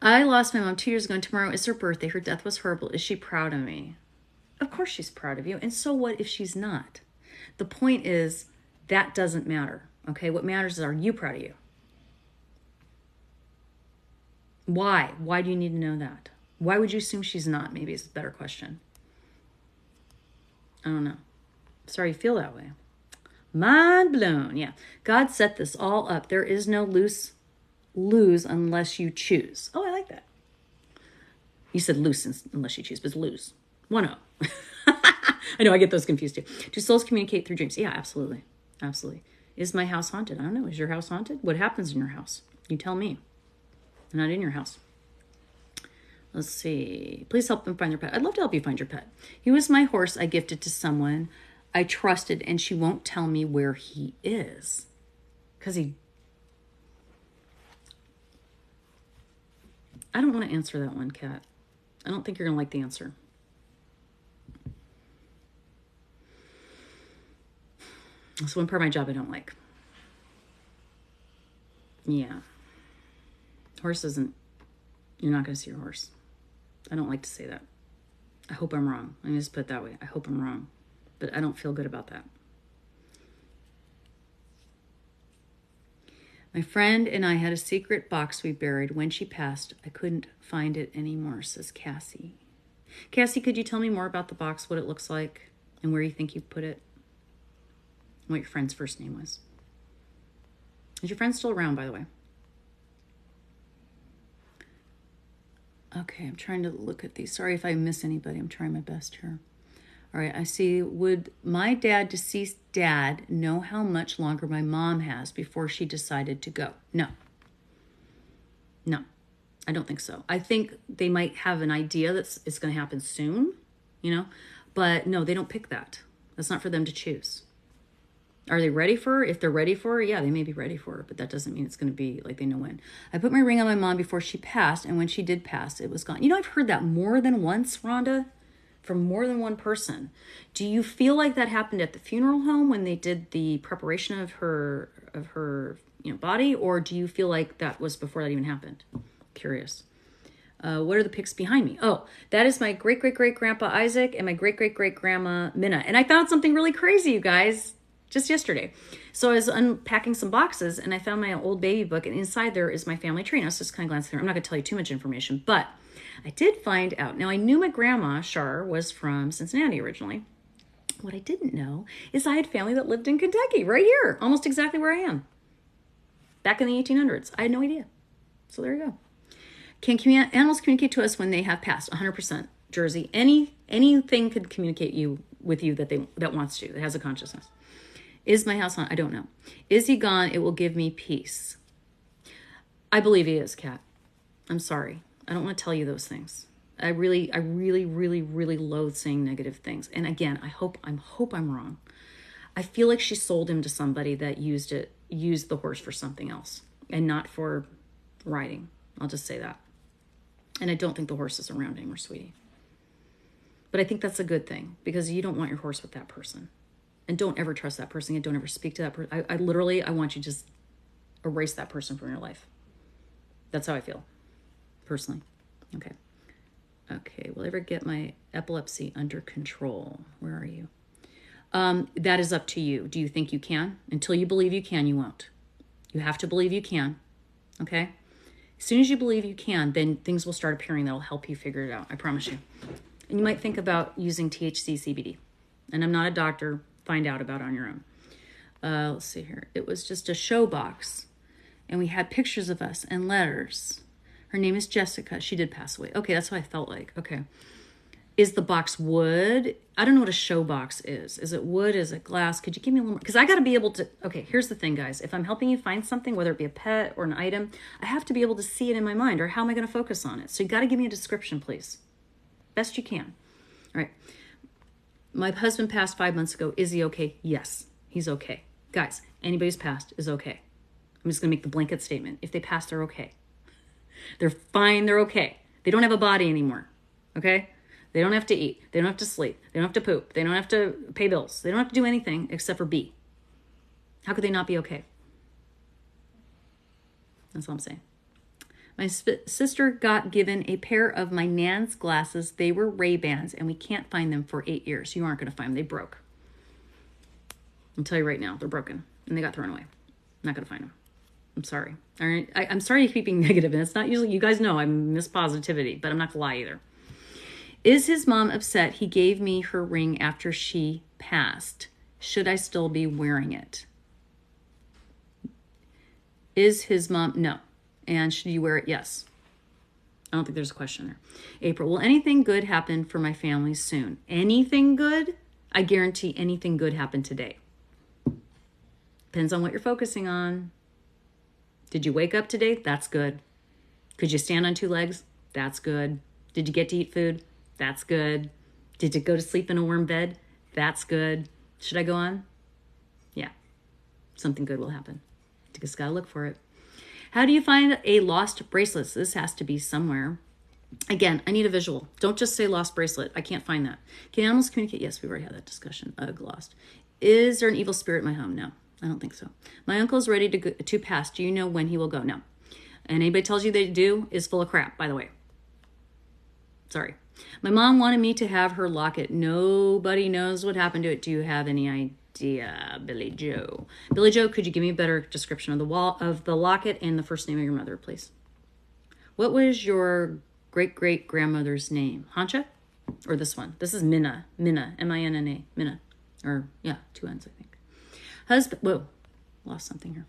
I lost my mom 2 years ago, and tomorrow is her birthday. Her death was horrible. Is she proud of me? Of course she's proud of you. And so what if she's not? The point is, that doesn't matter. Okay? What matters is, are you proud of you? Why? Why do you need to know that? Why would you assume she's not? Maybe it's a better question. I don't know. Sorry you feel that way. Mind blown. Yeah. God set this all up. There is no lose unless you choose. Oh, I like that. You said loose unless you choose, but it's lose. 1-0. I know, I get those confused too. Do souls communicate through dreams? Yeah, absolutely. Absolutely. Is my house haunted? I don't know. Is your house haunted? What happens in your house? You tell me. I'm not in your house. Let's see. Please help them find their pet. I'd love to help you find your pet. He was my horse I gifted to someone I trusted, and she won't tell me where he is. Because I don't want to answer that one, Kat. I don't think you're going to like the answer. That's one part of my job I don't like. Yeah. Horse isn't, you're not going to see your horse. I don't like to say that. I hope I'm wrong. Let me just put it that way. I hope I'm wrong. But I don't feel good about that. My friend and I had a secret box we buried. When she passed, I couldn't find it anymore, says Cassie. Cassie, could you tell me more about the box, what it looks like, and where you think you put it? And what your friend's first name was. Is your friend still around, by the way? Okay, I'm trying to look at these. Sorry if I miss anybody. I'm trying my best here. All right, I see. Would my deceased dad, know how much longer my mom has before she decided to go? No. No, I don't think so. I think they might have an idea that it's going to happen soon, but no, they don't pick that. That's not for them to choose. Are they ready for her? If they're ready for her, yeah, they may be ready for her, but that doesn't mean it's going to be like they know when. I put my ring on my mom before she passed, and when she did pass, it was gone. I've heard that more than once, Rhonda, from more than one person. Do you feel like that happened at the funeral home when they did the preparation of her body, or do you feel like that was before that even happened? Curious. What are the pics behind me? Oh, that is my great-great-great-grandpa Isaac and my great-great-great-grandma Minna. And I found something really crazy, you guys, just yesterday. So I was unpacking some boxes and I found my old baby book, and inside there is my family tree. And I was just kind of glancing through. I'm not going to tell you too much information, but I did find out. Now, I knew my grandma, Char, was from Cincinnati originally. What I didn't know is I had family that lived in Kentucky, right here, almost exactly where I am. Back in the 1800s. I had no idea. So there you go. Can animals communicate to us when they have passed? 100%. Jersey. Anything could communicate with you that wants to, that has a consciousness. Is my house on? I don't know. Is he gone? It will give me peace. I believe he is, Kat. I'm sorry. I don't want to tell you those things. I really, really loathe saying negative things. And again, I hope I'm wrong. I feel like she sold him to somebody that used the horse for something else and not for riding. I'll just say that. And I don't think the horse is around anymore, sweetie. But I think that's a good thing, because you don't want your horse with that person. And don't ever trust that person, and don't ever speak to that person. I want you to just erase that person from your life. That's how I feel, personally. Okay, will I ever get my epilepsy under control? Where are you? That is up to you. Do you think you can? Until you believe you can, you won't. You have to believe you can, okay? As soon as you believe you can, then things will start appearing that'll help you figure it out. I promise you. And you might think about using THC CBD. And I'm not a doctor. Find out about it on your own. Let's see here. It was just a show box. And we had pictures of us and letters. Her name is Jessica. She did pass away. Okay, that's what I felt like. Okay. Is the box wood? I don't know what a show box is. Is it wood? Is it glass? Could you give me a little more? Because I got to be able to... Okay, here's the thing, guys. If I'm helping you find something, whether it be a pet or an item, I have to be able to see it in my mind, or how am I going to focus on it? So you got to give me a description, please. Best you can. All right. My husband passed 5 months ago. Is he okay? Yes, he's okay. Guys, anybody who's passed is okay. I'm just going to make the blanket statement. If they pass, they're okay. They're fine. They're okay. They don't have a body anymore. Okay? They don't have to eat. They don't have to sleep. They don't have to poop. They don't have to pay bills. They don't have to do anything except for be. How could they not be okay? That's all I'm saying. My sister got given a pair of my nan's glasses. They were Ray-Bans, and we can't find them for 8 years. You aren't going to find them. They broke. I'll tell you right now, they're broken, and they got thrown away. I'm not going to find them. I'm sorry. All right. I'm sorry to keep being negative, and it's not usually, you guys know I miss positivity, but I'm not going to lie either. Is his mom upset he gave me her ring after she passed? Should I still be wearing it? Is his mom... No. And should you wear it? Yes. I don't think there's a question there. April, will anything good happen for my family soon? Anything good? I guarantee anything good happened today. Depends on what you're focusing on. Did you wake up today? That's good. Could you stand on 2 legs? That's good. Did you get to eat food? That's good. Did you go to sleep in a warm bed? That's good. Should I go on? Yeah. Something good will happen. You just gotta look for it. How do you find a lost bracelet? This has to be somewhere. Again, I need a visual. Don't just say lost bracelet. I can't find that. Can animals communicate? Yes, we've already had that discussion. Ugh, lost. Is there an evil spirit in my home? No, I don't think so. My uncle is ready to pass. Do you know when he will go? No. And anybody tells you they do is full of crap, by the way. Sorry. My mom wanted me to have her locket. Nobody knows what happened to it. Do you have any idea, Billy Joe? Billy Joe, could you give me a better description of the locket and the first name of your mother, please? What was your great-great-grandmother's name? Hancha? Or this one? This is Minna. Minna. M-I-N-N-A. Minna. Or, yeah, 2 N's, I think. Husband. Whoa. Lost something here.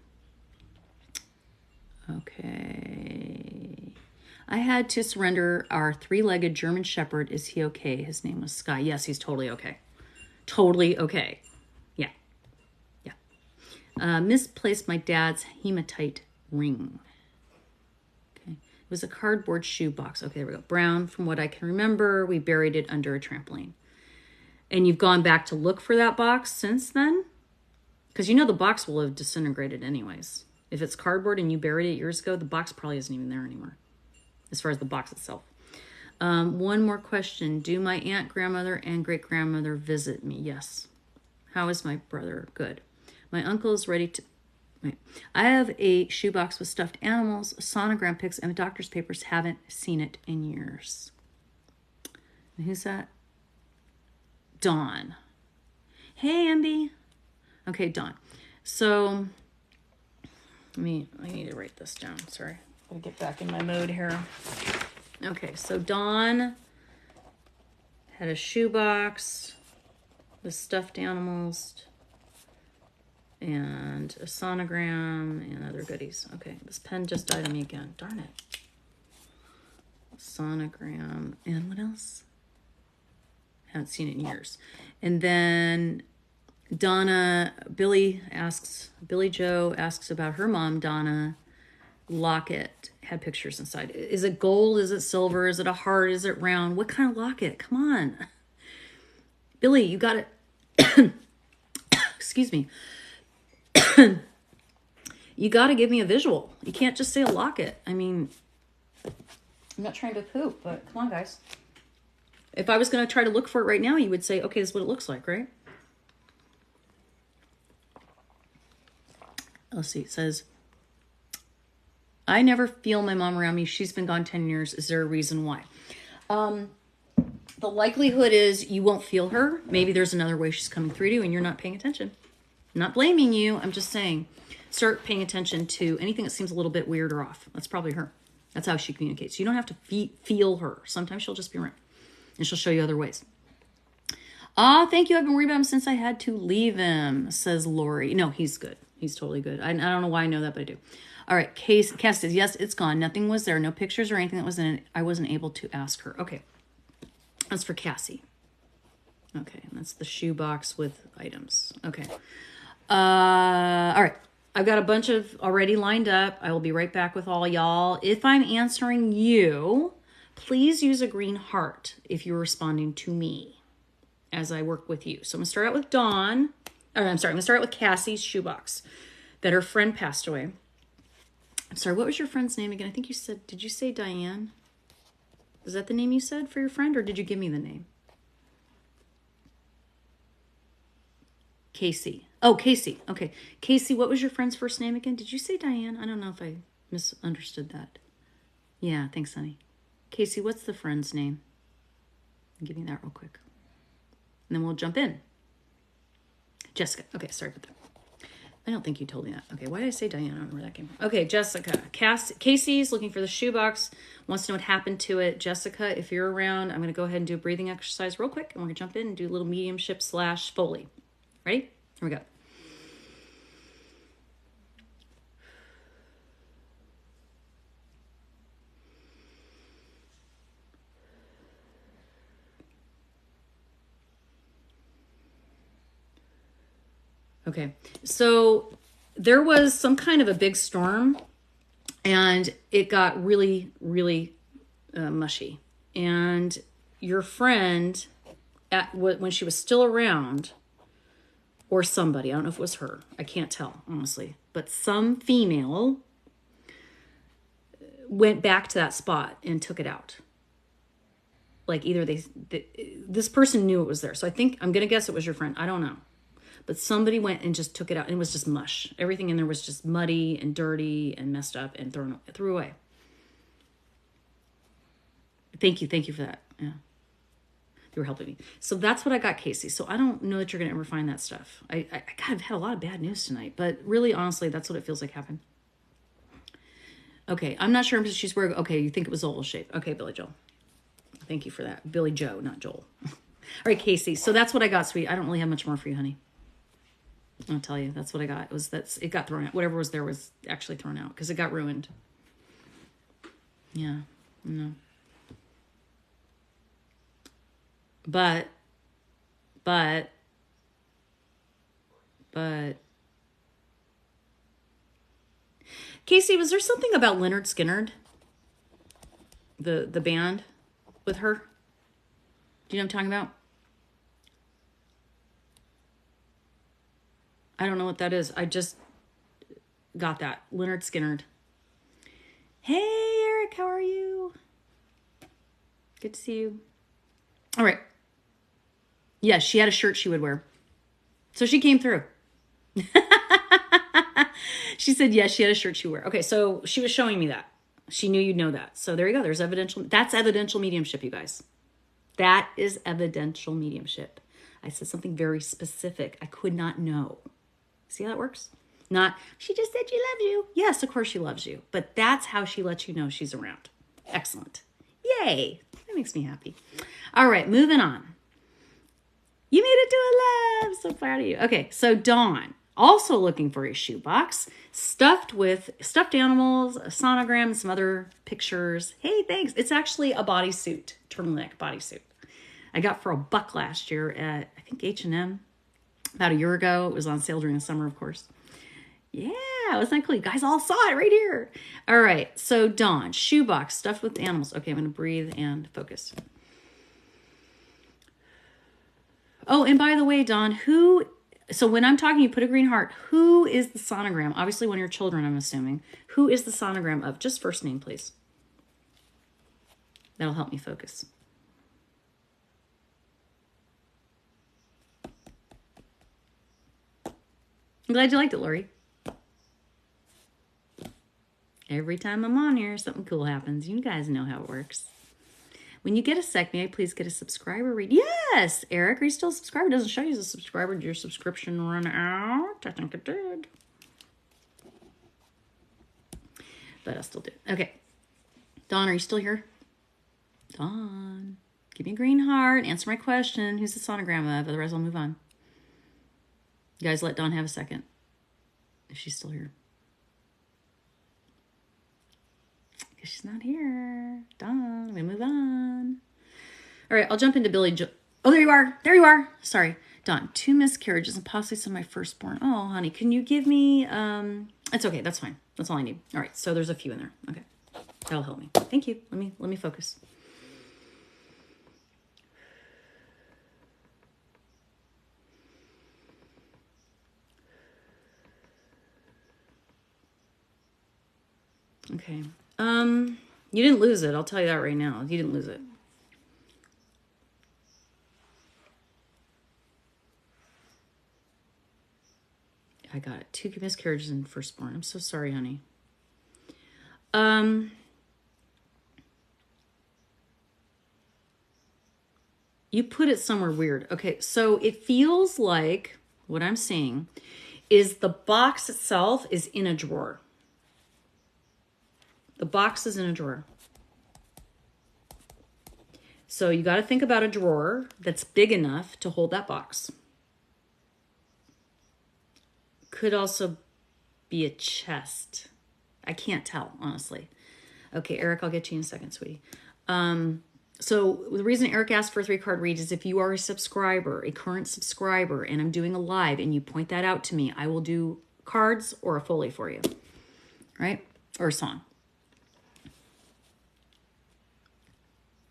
Okay. I had to surrender our 3-legged German Shepherd. Is he okay? His name was Sky. Yes, he's totally okay. Totally okay. Yeah. Yeah. Misplaced my dad's hematite ring. Okay. was a cardboard shoe box. Okay, there we go. Brown, from what I can remember. We buried it under a trampoline. And you've gone back to look for that box since then? Because you know the box will have disintegrated anyways. If it's cardboard and you buried it years ago, the box probably isn't even there anymore, as far as the box itself. One more question. Do my aunt, grandmother, and great-grandmother visit me? Yes. How is my brother? Good. My uncle is ready to... Wait. I have a shoebox with stuffed animals, sonogram pics, and the doctor's papers. Haven't seen it in years. And who's that? Dawn. Hey, Amby. Okay, Dawn. So, I need to write this down. Sorry. Gotta get back in my mode here. Okay, so Dawn had a shoebox with stuffed animals and a sonogram and other goodies. Okay, this pen just died on me again. Darn it. Sonogram and what else? Haven't seen it in years. And then Billy Joe asks about her mom, Donna. Locket had pictures inside. Is it gold? Is it silver? Is it a heart? Is it round? What kind of locket? Come on. Billy, you got it. Excuse me. You got to give me a visual. You can't just say a locket. I mean, I'm not trying to poop, but come on, guys. If I was going to try to look for it right now, you would say, okay, this is what it looks like, right? Let's see. It says, I never feel my mom around me. She's been gone 10 years. Is there a reason why? The likelihood is you won't feel her. Maybe there's another way she's coming through to you and you're not paying attention. I'm not blaming you. I'm just saying, start paying attention to anything that seems a little bit weird or off. That's probably her. That's how she communicates. You don't have to feel her. Sometimes she'll just be around and she'll show you other ways. Thank you. I've been worried about him since I had to leave him, says Lori. No, he's good. He's totally good. I don't know why I know that, but I do. All right. Cass says, yes, it's gone. Nothing was there. No pictures or anything that was in it. I wasn't able to ask her. Okay. That's for Cassie. Okay. That's the shoebox with items. Okay. All right. I've got a bunch of already lined up. I will be right back with all y'all. If I'm answering you, please use a green heart if you're responding to me as I work with you. So I'm going to start out with Dawn. I'm going to start out with Cassie's shoebox that her friend passed away. I'm sorry, what was your friend's name again? I think you said, did you say Diane? Is that the name you said for your friend, or did you give me the name? Casey. Oh, Casey. Okay. Casey, what was your friend's first name again? Did you say Diane? I don't know if I misunderstood that. Yeah, thanks, honey. Casey, what's the friend's name? Give me that real quick. And then we'll jump in. Jessica. Okay, sorry about that. I don't think you told me that. Okay, why did I say Diane? I don't know where that came from. Okay, Jessica. Casey's looking for the shoebox, wants to know what happened to it. Jessica, if you're around, I'm going to go ahead and do a breathing exercise real quick, and we're going to jump in and do a little mediumship / FOLI. Ready? Here we go. Okay, so there was some kind of a big storm and it got really, really mushy. And your friend, when she was still around, or somebody, I don't know if it was her, I can't tell, honestly, but some female went back to that spot and took it out. Like either this person knew it was there. So I'm going to guess it was your friend. I don't know. But somebody went and just took it out, and it was just mush. Everything in there was just muddy and dirty and messed up and threw away. Thank you for that. Yeah, you were helping me. So that's what I got, Casey. So I don't know that you're gonna ever find that stuff. I kind of had a lot of bad news tonight, but really, honestly, that's what it feels like happened. Okay, I'm not sure if she's wearing. Okay, you think it was oval shape? Okay, Billy Joel. Thank you for that, Billy Joe, not Joel. All right, Casey. So that's what I got, sweet. I don't really have much more for you, honey. I'll tell you, that's what I got. It got thrown out. Whatever was there was actually thrown out because it got ruined. Yeah, no. But, Casey, was there something about Leonard Skinnard? the band with her. Do you know what I'm talking about? I don't know what that is. I just got that. Leonard Skinnerd. Hey, Eric, how are you? Good to see you. All right. Yes, she had a shirt she would wear. So she came through. She said, yes, she had a shirt she would wear. Okay, so she was showing me that. She knew you'd know that. So there you go. There's evidential. That's evidential mediumship, you guys. That is evidential mediumship. I said something very specific. I could not know. See how that works? Not, she just said she loves you. Yes, of course she loves you. But that's how she lets you know she's around. Excellent. Yay. That makes me happy. All right, moving on. You made it to a love. So proud of you. Okay, so Dawn, also looking for a shoebox stuffed with stuffed animals, a sonogram, and some other pictures. Hey, thanks. It's actually a bodysuit, turtleneck bodysuit. I got for $1 last year at, I think, H&M. About a year ago. It was on sale during the summer, of course. Yeah, wasn't that cool? You guys all saw it right here. All right, so Dawn, shoebox stuffed with animals. Okay, I'm going to breathe and focus. Oh, and by the way, Dawn, so when I'm talking, you put a green heart. Who is the sonogram? Obviously, one of your children, I'm assuming. Who is the sonogram of? Just first name, please. That'll help me focus. I'm glad you liked it, Lori. Every time I'm on here, something cool happens. You guys know how it works. When you get a sec, may I please get a subscriber read? Yes, Eric, are you still a subscriber? It doesn't show you as a subscriber. Did your subscription run out? I think it did. But I'll still do it. Okay. Dawn, are you still here? Dawn, give me a green heart. Answer my question. Who's the sonogram of? Otherwise, I'll move on. You guys let Dawn have a second. If she's still here. Because she's not here. Dawn, we move on. All right, I'll jump into Billy Jo. Oh, there you are. There you are. Sorry. Dawn, 2 miscarriages and possibly some of my firstborn. Oh, honey, can you give me... It's okay. That's fine. That's all I need. All right, so there's a few in there. Okay. That'll help me. Thank you. Let me focus. Okay. You didn't lose it. I'll tell you that right now. You didn't lose it. I got it. 2 miscarriages and firstborn. I'm so sorry, honey. You put it somewhere weird. Okay, so it feels like what I'm seeing is the box itself is in a drawer. The box is in a drawer. So you got to think about a drawer that's big enough to hold that box. Could also be a chest. I can't tell, honestly. Okay, Eric, I'll get you in a second, sweetie. So the reason Eric asked for a 3-card read is if you are a subscriber, a current subscriber, and I'm doing a live and you point that out to me, I will do cards or a FOLI for you, right? Or a song.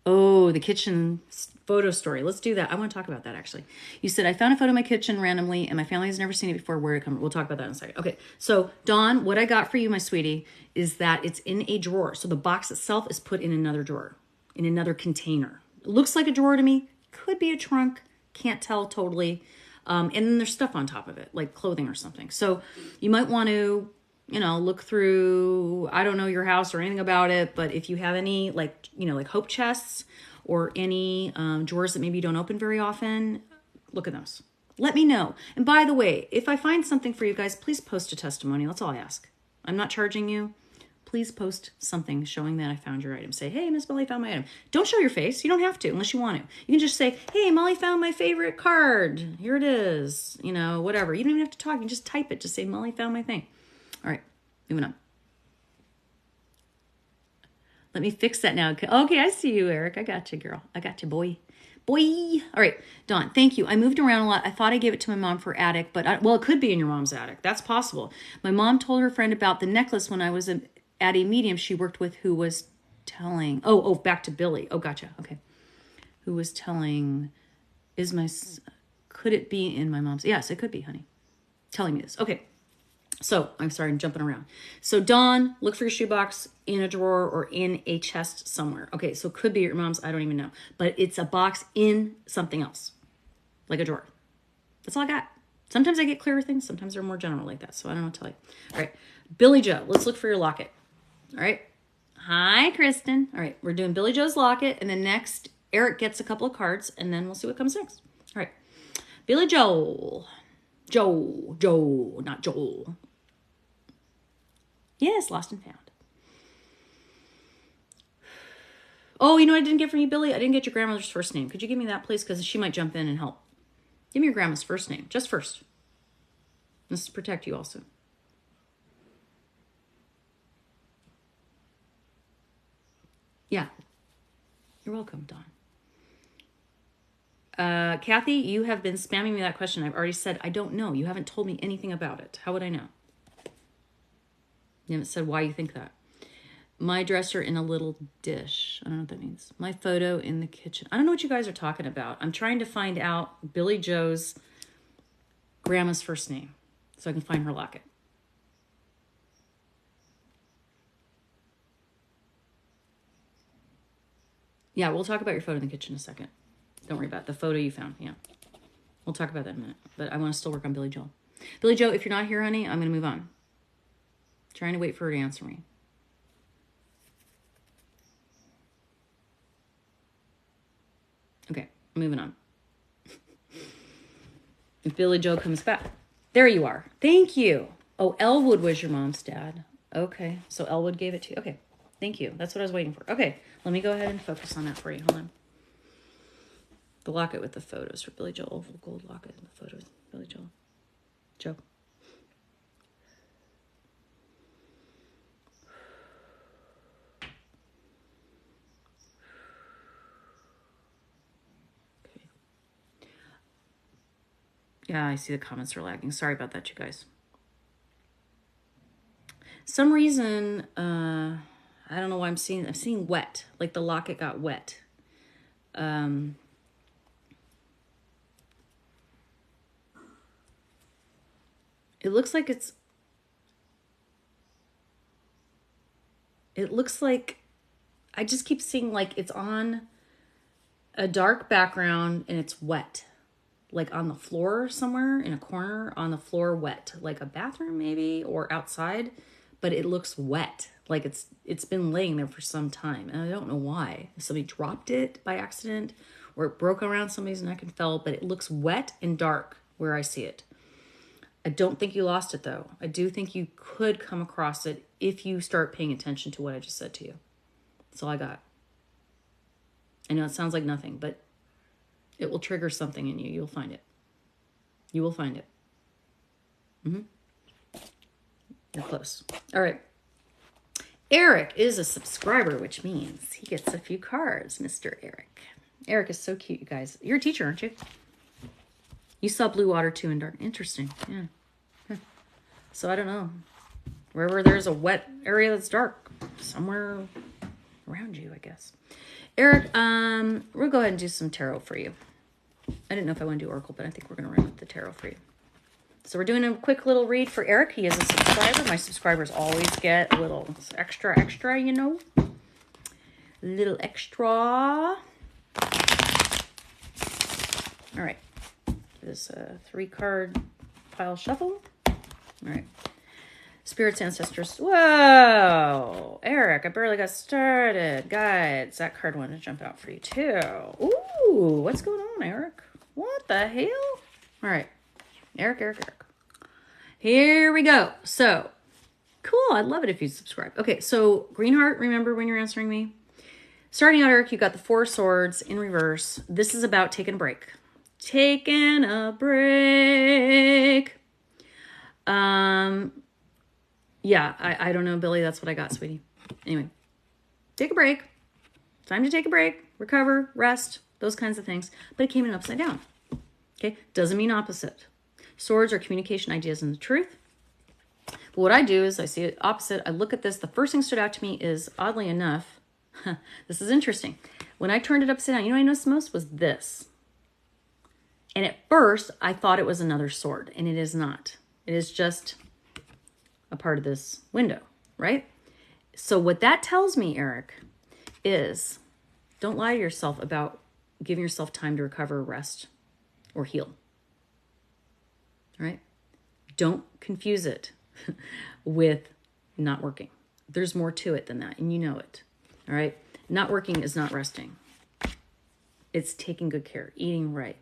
Oh, the kitchen photo story. Let's do that. I want to talk about that, actually. You said, I found a photo in my kitchen randomly, and my family has never seen it before. Where did it come from? We'll talk about that in a second. Okay, so Dawn, what I got for you, my sweetie, is that it's in a drawer. So the box itself is put in another drawer, in another container. It looks like a drawer to me. Could be a trunk. Can't tell totally. And then there's stuff on top of it, like clothing or something. So you might want to... look through, I don't know your house or anything about it, but if you have any like hope chests or any drawers that maybe you don't open very often, look at those. Let me know. And by the way, if I find something for you guys, please post a testimony. That's all I ask. I'm not charging you. Please post something showing that I found your item. Say, hey, Miss Molly found my item. Don't show your face. You don't have to unless you want to. You can just say, hey, Molly found my favorite card. Here it is. Whatever. You don't even have to talk. You can just type it. Just say, Molly found my thing. All right, moving on. Let me fix that now. Okay, I see you, Eric. I got you, girl. I got you, boy. Boy. All right, Dawn, thank you. I moved around a lot. I thought I gave it to my mom for attic, but it could be in your mom's attic. That's possible. My mom told her friend about the necklace when I was at a medium she worked with who was telling? Oh, back to Billy. Oh, gotcha. Okay. Who was telling, could it be in my mom's? Yes, it could be, honey. Telling me this. Okay. So, I'm sorry, I'm jumping around. So, Dawn, look for your shoebox in a drawer or in a chest somewhere. Okay, so it could be your mom's. I don't even know. But it's a box in something else, like a drawer. That's all I got. Sometimes I get clearer things. Sometimes they're more general like that. So, I don't know what to tell you. All right, Billy Joe, let's look for your locket. All right. Hi, Kristen. All right, we're doing Billy Joe's locket. And then next, Eric gets a couple of cards. And then we'll see what comes next. All right. Billy Joel. Joe, not Joel. Yes, lost and found. Oh, you know what I didn't get from you, Billy? I didn't get your grandmother's first name. Could you give me that, please? Because she might jump in and help. Give me your grandma's first name. Just first. This is to protect you also. Yeah. You're welcome, Dawn. Kathy, you have been spamming me that question. I've already said I don't know. You haven't told me anything about it. How would I know? You haven't said why you think that. My dresser in a little dish. I don't know what that means. My photo in the kitchen. I don't know what you guys are talking about. I'm trying to find out Billy Joe's grandma's first name so I can find her locket. Yeah, we'll talk about your photo in the kitchen in a second. Don't worry about it. The photo you found. Yeah. We'll talk about that in a minute. But I want to still work on Billy Joel. Billy Joe, if you're not here, honey, I'm going to move on. Trying to wait for her to answer me. Okay, moving on. If Billy Joe comes back. There you are. Thank you. Oh, Elwood was your mom's dad. Okay, so Elwood gave it to you. Okay, thank you. That's what I was waiting for. Okay, let me go ahead and focus on that for you. Hold on. The locket with the photos for Billy Joel. Oval gold locket and the photos. Billy Joel. Joe. Yeah, I see the comments are lagging. Sorry about that, you guys. Some reason, I don't know why I'm seeing wet. Like the locket got wet. It looks like I just keep seeing like it's on a dark background and it's wet. Like on the floor somewhere in a corner on the floor, wet, like a bathroom maybe or outside, but it looks wet. Like it's been laying there for some time. And I don't know why. Somebody dropped it by accident or it broke around somebody's neck and fell, but it looks wet and dark where I see it. I don't think you lost it though. I do think you could come across it if you start paying attention to what I just said to you. That's all I got. I know it sounds like nothing, but it will trigger something in you. You'll find it. You will find it. You're close. All right. Eric is a subscriber, which means he gets a few cards, Mr. Eric. Eric is so cute, you guys. You're a teacher, aren't you? You saw blue water too in dark. Interesting. Yeah. So I don't know. Wherever there's a wet area that's dark, somewhere around you, I guess. Eric, we'll go ahead and do some tarot for you. I didn't know if I want to do Oracle, but I think we're going to run with the tarot for you. So we're doing a quick little read for Eric. He is a subscriber. My subscribers always get a little extra, you know. A little extra. All right. This 3-card pile shuffle. All right. Spirits, ancestors. Whoa. Eric, I barely got started. Guides. That card wanted to jump out for you too. Ooh, what's going on, Eric? What the hell? All right. Eric. Here we go. So, cool. I'd love it if you subscribe. Okay, so green heart, remember when you're answering me? Starting out, Eric, you got the 4 swords in reverse. This is about taking a break. Taking a break. Yeah, I don't know, Billy. That's what I got, sweetie. Anyway, take a break. Time to take a break, recover, rest, those kinds of things. But it came in upside down. Okay, doesn't mean opposite. Swords are communication, ideas, and the truth. But what I do is I see it opposite. I look at this. The first thing stood out to me is, oddly enough, This is interesting. When I turned it upside down, you know what I noticed most was this. And at first, I thought it was another sword, and it is not. It is just a part of this window, right? So what that tells me, Eric, is don't lie to yourself about giving yourself time to recover, rest, or heal. All right? Don't confuse it with not working. There's more to it than that, and you know it. All right? Not working is not resting. It's taking good care, eating right,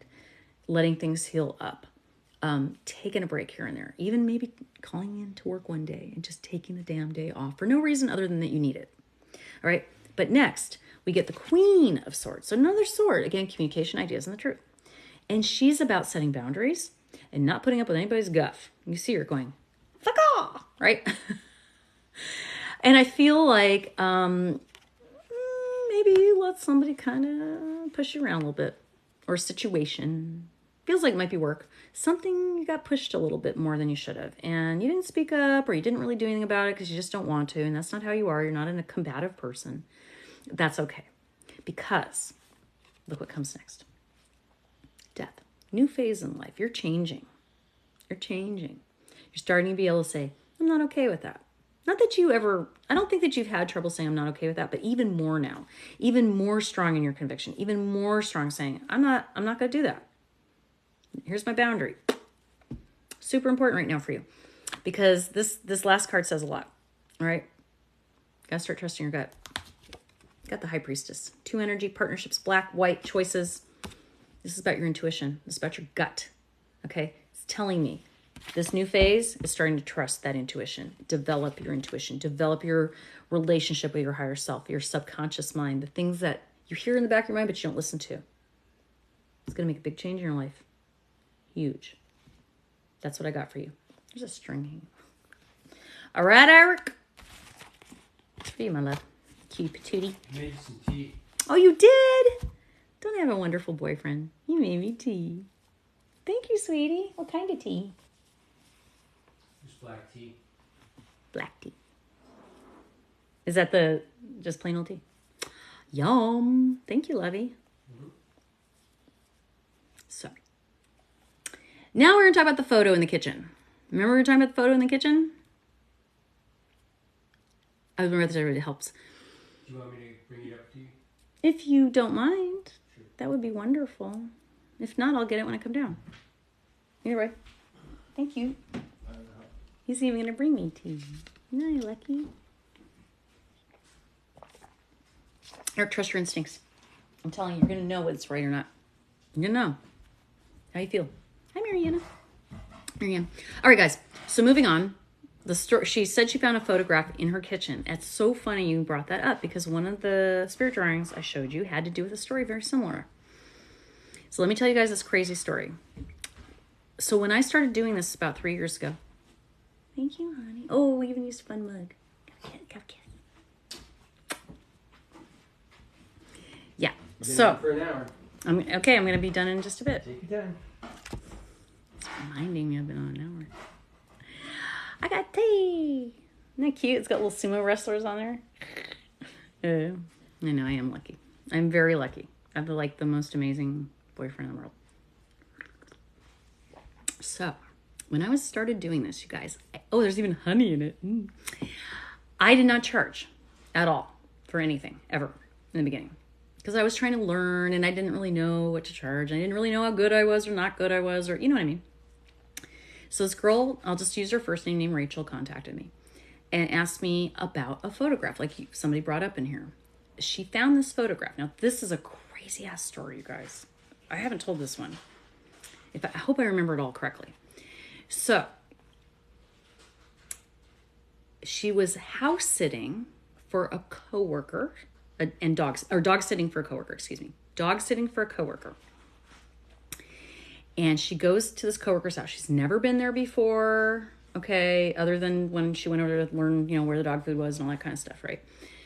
letting things heal up, taking a break here and there, even maybe calling in to work one day and just taking the damn day off for no reason other than that you need it. All right? But next, we get the Queen of Swords. So another sword, again, communication, ideas, and the truth. And she's about setting boundaries and not putting up with anybody's guff. You see her going, fuck off, right? And I feel like maybe let somebody kind of push you around a little bit, or a situation. Feels like it might be work. Something you got pushed a little bit more than you should have. And you didn't speak up, or you didn't really do anything about it because you just don't want to. And that's not how you are. You're not a combative person. That's okay. Because look what comes next. Death. New phase in life. You're changing. You're changing. You're starting to be able to say, I'm not okay with that. Not that you ever, I don't think that you've had trouble saying I'm not okay with that, but even more now, even more strong in your conviction, even more strong saying, I'm not going to do that. Here's my boundary. Super important right now for you, because this last card says a lot. All right. Gotta start trusting your gut. Got the High Priestess. 2 energy, partnerships, black, white, choices. This is about your intuition. This is about your gut. Okay. It's telling me this new phase is starting to trust that intuition. Develop your intuition. Develop your relationship with your higher self, your subconscious mind, the things that you hear in the back of your mind, but you don't listen to. It's going to make a big change in your life. Huge. That's what I got for you. There's a string here. All right, Eric. It's for you, my love. Cute patootie. Made some tea. Oh, you did? Don't I have a wonderful boyfriend? You made me tea. Thank you, sweetie. What kind of tea? Just black tea. Black tea. Is that the just plain old tea? Yum. Thank you, lovey. Mm-hmm. So, now we're going to talk about the photo in the kitchen. Remember we were talking about the photo in the kitchen? I remember that really helps. Do you want me to bring it up to you? If you don't mind, Sure. that would be wonderful. If not, I'll get it when I come down. Either way. Thank you. He's even going to bring me tea. No, you lucky. Eric, trust your instincts. I'm telling you, you're going to know what's right or not. You're going to know. How you feel? Hi, Mariana. Marianne. All right, guys. So moving on. The story. She said she found a photograph in her kitchen. It's so funny you brought that up, because one of the spirit drawings I showed you had to do with a story very similar. So let me tell you guys this crazy story. So when I started doing this about 3 years ago. Thank you, honey. Oh, we even used a fun mug. Go. Yeah. So for an hour. I'm going to be done in just a bit. Take your time. It's reminding me I've been on an hour. I got tea. Isn't that cute? It's got little sumo wrestlers on there. I know, I am lucky. I'm very lucky. I have the most amazing boyfriend in the world. So, when I started doing this, you guys, there's even honey in it. I did not charge at all for anything, ever, in the beginning. Because I was trying to learn, and I didn't really know what to charge. I didn't really know how good I was or not good I was, or you know what I mean. So this girl, I'll just use her first name, named Rachel, contacted me and asked me about a photograph, like somebody brought up in here. She found this photograph. Now, this is a crazy ass story, you guys. I haven't told this one. I hope I remember it all correctly. So, she was house sitting for a coworker, and dog sitting for a coworker, excuse me. Dog sitting for a coworker. And she goes to this coworker's house. She's never been there before, okay, other than when she went over there to learn, where the dog food was and all that kind of stuff, right?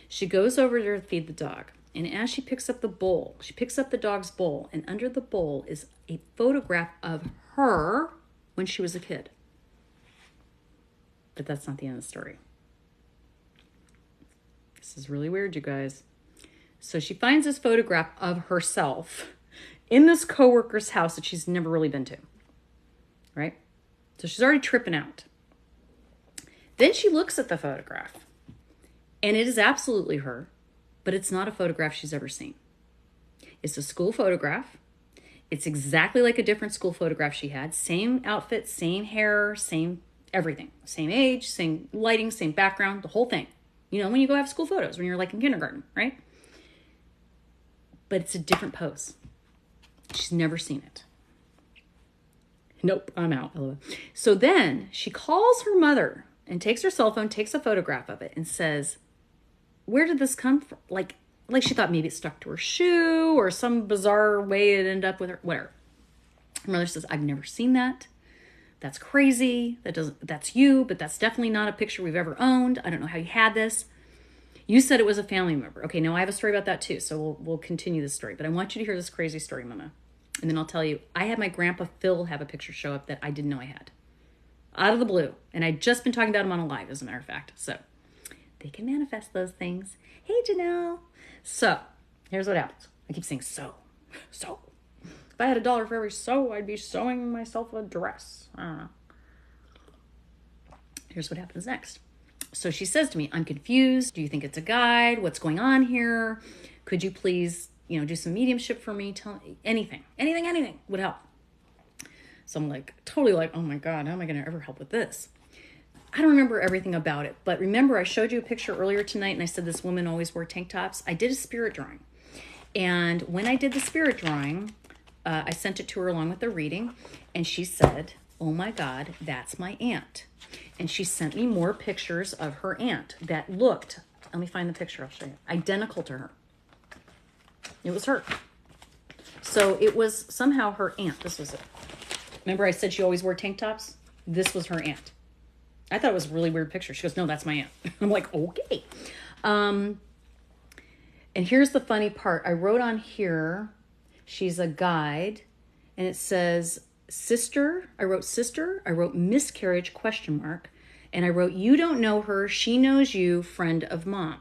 She goes over there to feed the dog. And as she picks up the bowl, she picks up the dog's bowl, and under the bowl is a photograph of her when she was a kid. But that's not the end of the story. This is really weird, you guys. So she finds this photograph of herself in this coworker's house that she's never really been to, right? So she's already tripping out. Then she looks at the photograph, and it is absolutely her, but it's not a photograph she's ever seen. It's a school photograph. It's exactly like a different school photograph she had. Same outfit, same hair, same everything. Same age, same lighting, same background, the whole thing. You know, when you go have school photos, when you're like in kindergarten, right? But it's a different pose. She's never seen it. Nope, I'm out. So then she calls her mother and takes her cell phone, takes a photograph of it, and says, where did this come from? Like she thought maybe it stuck to her shoe or some bizarre way it ended up with her, whatever. Her mother says, I've never seen that. That's crazy. That's you, but that's definitely not a picture we've ever owned. I don't know how you had this. You said it was a family member. Okay, now I have a story about that too, so we'll continue this story. But I want you to hear this crazy story, Mama. And then I'll tell you, I had my grandpa Phil have a picture show up that I didn't know I had. Out of the blue. And I'd just been talking about him on a live, as a matter of fact. So they can manifest those things. Hey, Janelle. So here's what happens. I keep saying so. If I had $1 for every sew, I'd be sewing myself a dress. I don't know. Here's what happens next. So she says to me, I'm confused. Do you think it's a guide? What's going on here? Could you please, do some mediumship for me? Tell me anything would help. So I'm like, totally like, oh my God, how am I going to ever help with this? I don't remember everything about it, but remember I showed you a picture earlier tonight and I said this woman always wore tank tops. I did a spirit drawing. And when I did the spirit drawing, I sent it to her along with the reading, and she said, oh my God, that's my aunt. And she sent me more pictures of her aunt that looked, let me find the picture, I'll show you, identical to her. It was her. So it was somehow her aunt. This was it. Remember I said she always wore tank tops? This was her aunt. I thought it was a really weird picture. She goes, no, that's my aunt. I'm like, okay. And here's the funny part. I wrote on here, she's a guide, and it says, sister. I wrote miscarriage, ? And I wrote, you don't know her. She knows you, friend of mom.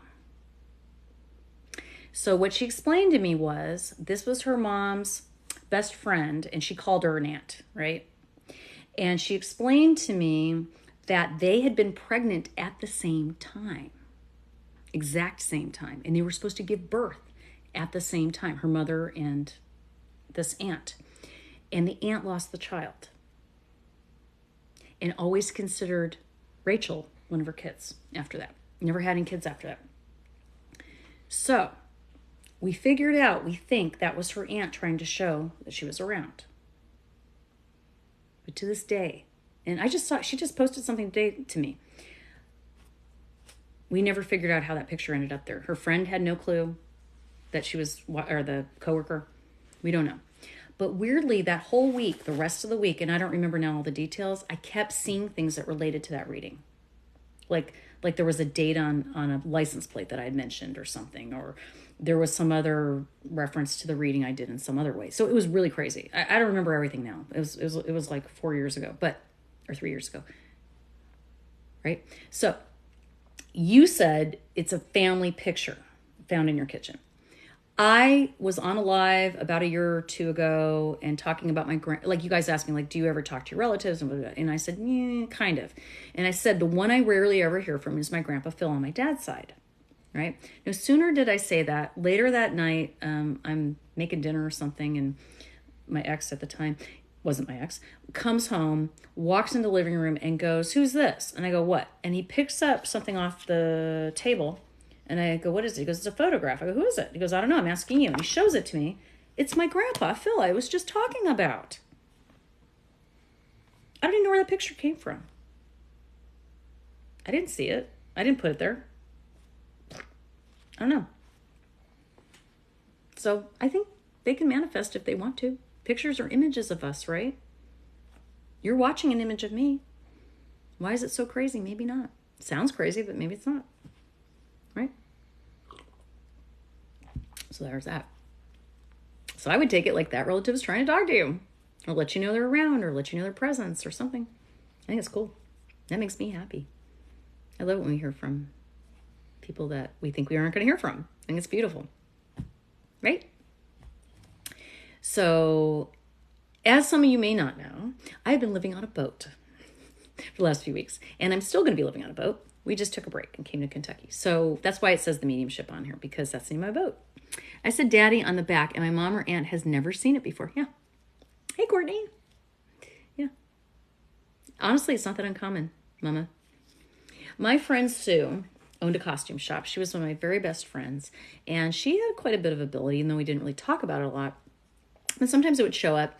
So what she explained to me was, this was her mom's best friend, and she called her an aunt, right? And she explained to me that they had been pregnant at the same time, exact same time. And they were supposed to give birth at the same time, her mother and this aunt. And the aunt lost the child and always considered Rachel one of her kids after that. Never had any kids after that. So we figured out, we think that was her aunt trying to show that she was around. But to this day, and I just saw, she just posted something today to me. We never figured out how that picture ended up there. Her friend had no clue that she was, or the coworker. We don't know. But weirdly, that whole week, the rest of the week, and I don't remember now all the details, I kept seeing things that related to that reading. Like there was a date on a license plate that I had mentioned or something, or there was some other reference to the reading I did in some other way. So it was really crazy. I don't remember everything now. It was like 4 years ago, or 3 years ago, right? So you said it's a family picture found in your kitchen. I was on a live about a year or two ago and talking about like you guys asked me, like, do you ever talk to your relatives? And I said, yeah, kind of. And I said, the one I rarely ever hear from is my grandpa Phil on my dad's side, right? No sooner did I say that, later that night, I'm making dinner or something, and my ex at the time, wasn't my ex, comes home, walks into the living room and goes, who's this? And I go, what? And he picks up something off the table. And I go, what is it? He goes, it's a photograph. I go, who is it? He goes, I don't know. I'm asking you. And he shows it to me. It's my grandpa, Phil, I was just talking about. I don't even know where that picture came from. I didn't see it. I didn't put it there. I don't know. So I think they can manifest if they want to. Pictures are images of us, right? You're watching an image of me. Why is it so crazy? Maybe not. It sounds crazy, but maybe it's not. Right? So there's that. So I would take it like that relative is trying to talk to you, or let you know they're around, or let you know their presence, or something. I think it's cool. That makes me happy. I love it when we hear from people that we think we aren't going to hear from. I think it's beautiful. right? So, as some of you may not know, I've been living on a boat for the last few weeks, and I'm still going to be living on a boat. We just took a break and came to Kentucky. So that's why it says the Mediumship on here, because that's the name of my boat. I said Daddy on the back, and my mom or aunt has never seen it before. Yeah. Hey, Courtney. Yeah. Honestly, it's not that uncommon, Mama. My friend Sue owned a costume shop. She was one of my very best friends, and she had quite a bit of ability, even though we didn't really talk about it a lot. And sometimes it would show up.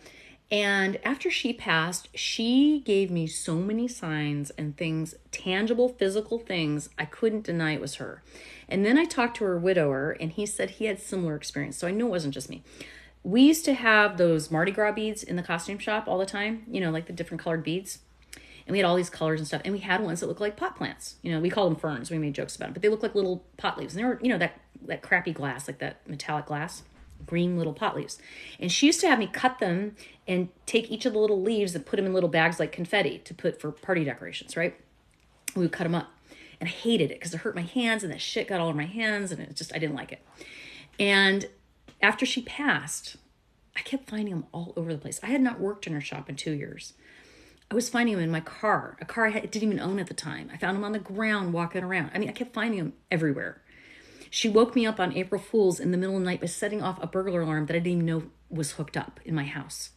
And after she passed, she gave me so many signs and things, tangible, physical things, I couldn't deny it was her. And then I talked to her widower, and he said he had similar experience. So I knew it wasn't just me. We used to have those Mardi Gras beads in the costume shop all the time, you know, like the different colored beads. And we had all these colors and stuff. And we had ones that looked like pot plants. You know, we called them ferns. We made jokes about them. But they looked like little pot leaves. And they were, you know, that crappy glass, like that metallic glass. Green little pot leaves. And she used to have me cut them and take each of the little leaves and put them in little bags like confetti to put for party decorations, right? We would cut them up. And I hated it because it hurt my hands, and that shit got all over my hands, and it just, I didn't like it. And after she passed, I kept finding them all over the place. I had not worked in her shop in 2 years. I was finding them in my car, a car I didn't even own at the time. I found them on the ground walking around. I mean, I kept finding them everywhere. She woke me up on April Fool's in the middle of the night by setting off a burglar alarm that I didn't even know was hooked up in my house.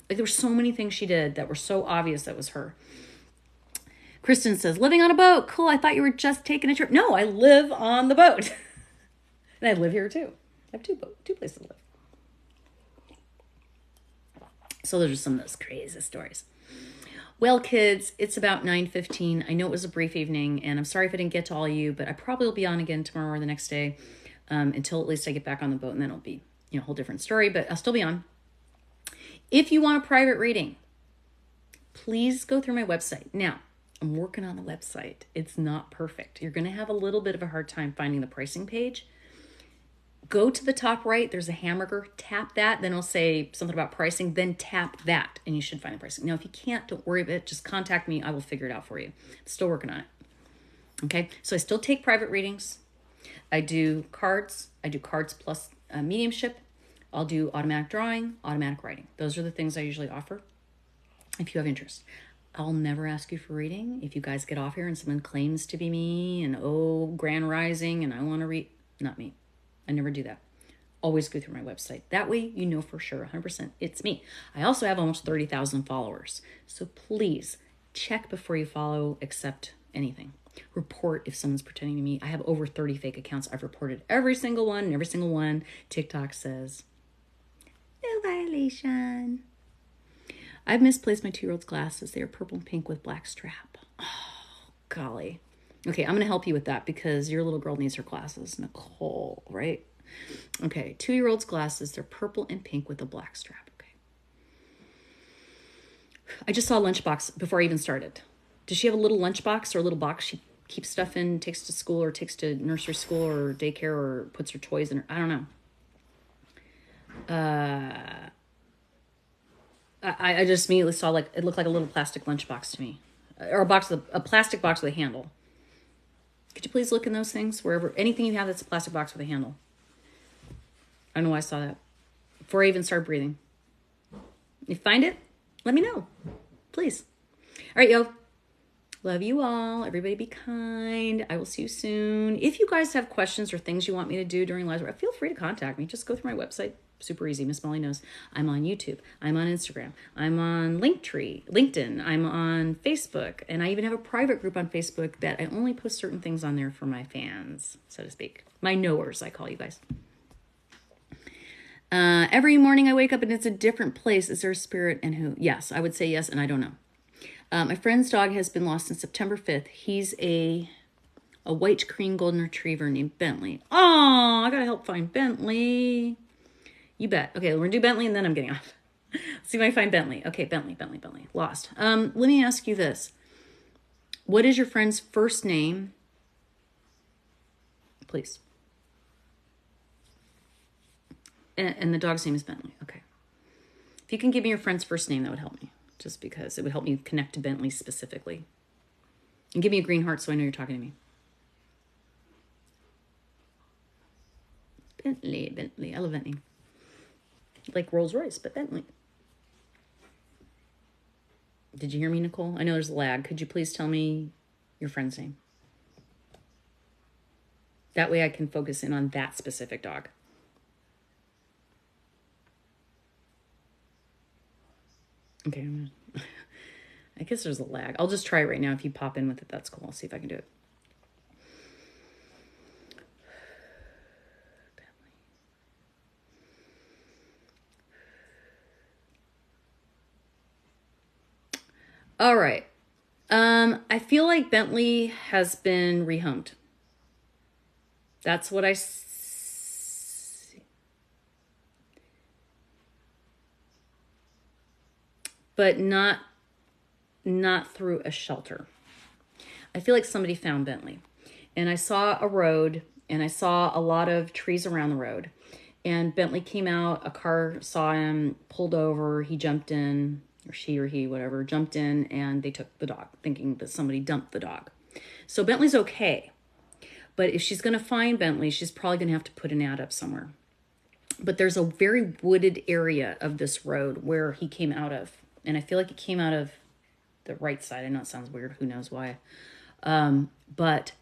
Like, there were so many things she did that were so obvious that was her. Kristen says, living on a boat. Cool. I thought you were just taking a trip. No, I live on the boat. And I live here too. I have two places to live. So those are some of those crazy stories. Well, kids, it's about 9:15. I know it was a brief evening, and I'm sorry if I didn't get to all of you, but I probably will be on again tomorrow or the next day until at least I get back on the boat, and then it'll be, you know, a whole different story, but I'll still be on. If you want a private reading, please go through my website. Now, I'm working on the website. It's not perfect. You're going to have a little bit of a hard time finding the pricing page. Go to the top right. There's a hamburger. Tap that. Then it'll say something about pricing. Then tap that, and you should find the pricing. Now, if you can't, don't worry about it. Just contact me. I will figure it out for you. Still working on it. Okay? So I still take private readings. I do cards. I do cards plus mediumship. I'll do automatic drawing, automatic writing. Those are the things I usually offer if you have interest. I'll never ask you for reading. If you guys get off here and someone claims to be me and, oh, Grand Rising, and I want to read, not me. I never do that. Always go through my website. That way you know for sure 100% it's me. I also have almost 30,000 followers. So please check before you follow, accept anything. Report if someone's pretending to me. I have over 30 fake accounts. I've reported every single one, and every single one TikTok says, no violation. I've misplaced my 2-year-old's glasses. They are purple and pink with black strap. Oh, golly. Okay, I'm going to help you with that because your little girl needs her glasses. Nicole, right? Okay, 2-year-old's glasses. They're purple and pink with a black strap. Okay. I just saw a lunchbox before I even started. Does she have a little lunchbox or a little box she keeps stuff in, takes to school or takes to nursery school or daycare or puts her toys in her? I don't know. I just immediately saw, like, it looked like a little plastic lunchbox to me. Or a plastic box with a handle. Could you please look in those things? Wherever, anything you have that's a plastic box with a handle. I don't know why I saw that. Before I even start breathing. If you find it, let me know. Please. All right, yo. Love you all. Everybody be kind. I will see you soon. If you guys have questions or things you want me to do during live, feel free to contact me. Just go through my website. Super easy. Miss Molly knows. I'm on YouTube. I'm on Instagram. I'm on LinkedIn. I'm on Facebook. And I even have a private group on Facebook that I only post certain things on there for my fans, so to speak. My knowers, I call you guys. Every morning I wake up and it's a different place. Is there a spirit and who? Yes, I would say yes, and I don't know. My friend's dog has been lost since September 5th. He's a white cream golden retriever named Bentley. Oh, I gotta help find Bentley. You bet. Okay, we're gonna do Bentley and then I'm getting off. Let's see if I find Bentley. Okay, Bentley. Lost. Let me ask you this. What is your friend's first name? Please. And the dog's name is Bentley. Okay. If you can give me your friend's first name, that would help me. Just because it would help me connect to Bentley specifically. And give me a green heart so I know you're talking to me. Bentley. I love Bentley. Like Rolls Royce, but Bentley. Did you hear me, Nicole? I know there's a lag. Could you please tell me your friend's name? That way I can focus in on that specific dog. Okay. I guess there's a lag. I'll just try it right now. If you pop in with it, that's cool. I'll see if I can do it. All right. I feel like Bentley has been rehomed. That's what I see. But not through a shelter. I feel like somebody found Bentley. And I saw a road and I saw a lot of trees around the road. And Bentley came out, a car saw him, pulled over, he jumped in, or she or he, whatever, jumped in, and they took the dog, thinking that somebody dumped the dog. So Bentley's okay. But if she's going to find Bentley, she's probably going to have to put an ad up somewhere. But there's a very wooded area of this road where he came out of. And I feel like he came out of the right side. I know it sounds weird. Who knows why? But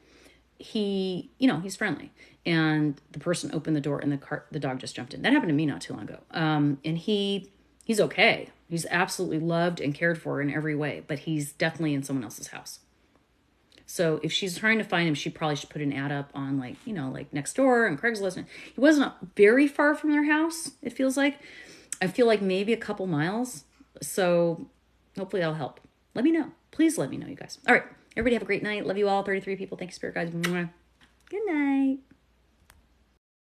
he, he's friendly. And the person opened the door and the dog just jumped in. That happened to me not too long ago. And he's okay. He's absolutely loved and cared for in every way, but he's definitely in someone else's house. So if she's trying to find him, she probably should put an ad up on like next door and Craigslist. He wasn't very far from their house, it feels like. I feel like maybe a couple miles. So hopefully that'll help. Let me know. Please let me know, you guys. All right. Everybody have a great night. Love you all. 33 people. Thank you, Spirit Guides. Mwah. Good night.